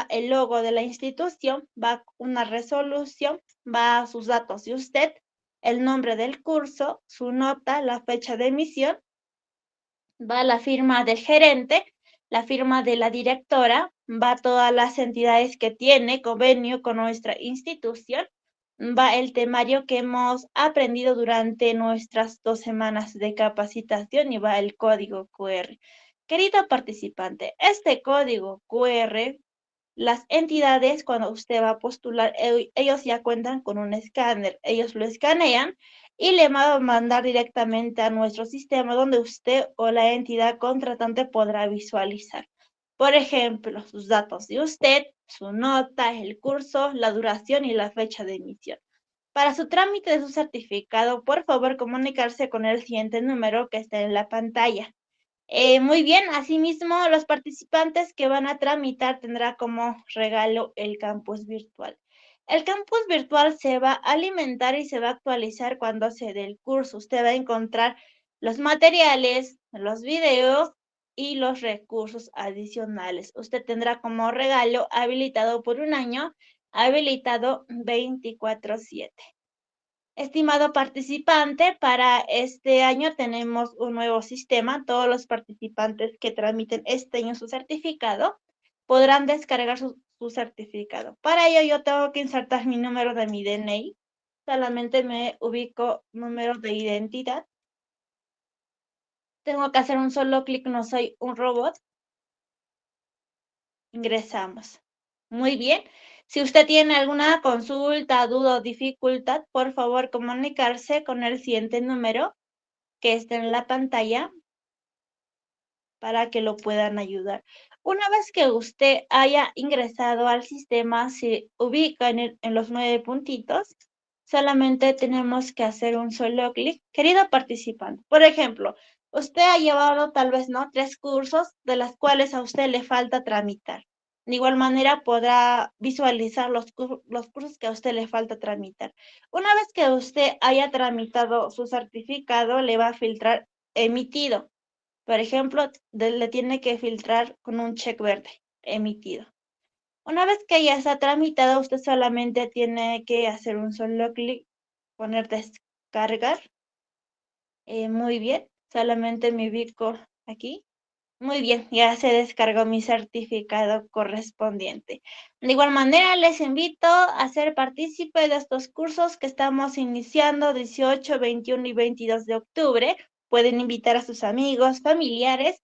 el logo de la institución, va una resolución, va sus datos de usted, el nombre del curso, su nota, la fecha de emisión, va la firma del gerente, la firma de la directora, va todas las entidades que tiene convenio con nuestra institución, va el temario que hemos aprendido durante nuestras 2 semanas de capacitación y va el código QR. Querido participante, este código QR, las entidades, cuando usted va a postular, ellos ya cuentan con un escáner. Ellos lo escanean y le van a mandar directamente a nuestro sistema donde usted o la entidad contratante podrá visualizar. Por ejemplo, sus datos de usted, su nota, el curso, la duración y la fecha de emisión. Para su trámite de su certificado, por favor comunicarse con el siguiente número que está en la pantalla. Muy bien, asimismo, los participantes que van a tramitar tendrá como regalo el campus virtual. El campus virtual se va a alimentar y se va a actualizar cuando se dé el curso. Usted va a encontrar los materiales, los videos y los recursos adicionales. Usted tendrá como regalo habilitado por 1 año, habilitado 24/7. Estimado participante, para este año tenemos un nuevo sistema. Todos los participantes que tramiten este año su certificado podrán descargar su certificado. Para ello yo tengo que insertar mi número de mi DNI. Solamente me ubico número de identidad. Tengo que hacer un solo clic, no soy un robot. Ingresamos. Muy bien. Si usted tiene alguna consulta, duda o dificultad, por favor comunicarse con el siguiente número que está en la pantalla para que lo puedan ayudar. Una vez que usted haya ingresado al sistema, se ubica en los 9 puntitos, solamente tenemos que hacer un solo clic. Querido participante, por ejemplo, usted ha llevado tal vez, ¿no?, 3 cursos de las cuales a usted le falta tramitar. De igual manera podrá visualizar los cursos que a usted le falta tramitar. Una vez que usted haya tramitado su certificado, le va a filtrar emitido. Por ejemplo, le tiene que filtrar con un check verde, emitido. Una vez que ya está tramitado, usted solamente tiene que hacer un solo clic, poner descargar. Muy bien, solamente me ubico aquí. Muy bien, ya se descargó mi certificado correspondiente. De igual manera, les invito a ser partícipe de estos cursos que estamos iniciando 18, 21 y 22 de octubre. Pueden invitar a sus amigos, familiares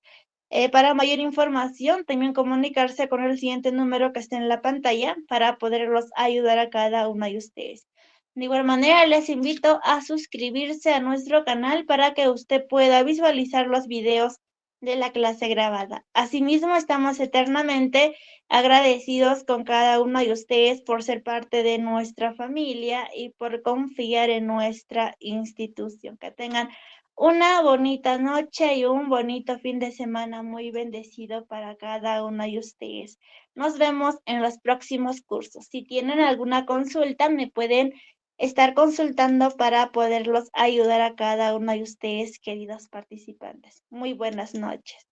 Para mayor información, también comunicarse con el siguiente número que está en la pantalla para poderlos ayudar a cada uno de ustedes. De igual manera, les invito a suscribirse a nuestro canal para que usted pueda visualizar los videos de la clase grabada. Asimismo, estamos eternamente agradecidos con cada uno de ustedes por ser parte de nuestra familia y por confiar en nuestra institución. Que tengan una bonita noche y un bonito fin de semana muy bendecido para cada uno de ustedes. Nos vemos en los próximos cursos. Si tienen alguna consulta, me pueden estar consultando para poderlos ayudar a cada uno de ustedes, queridos participantes. Muy buenas noches.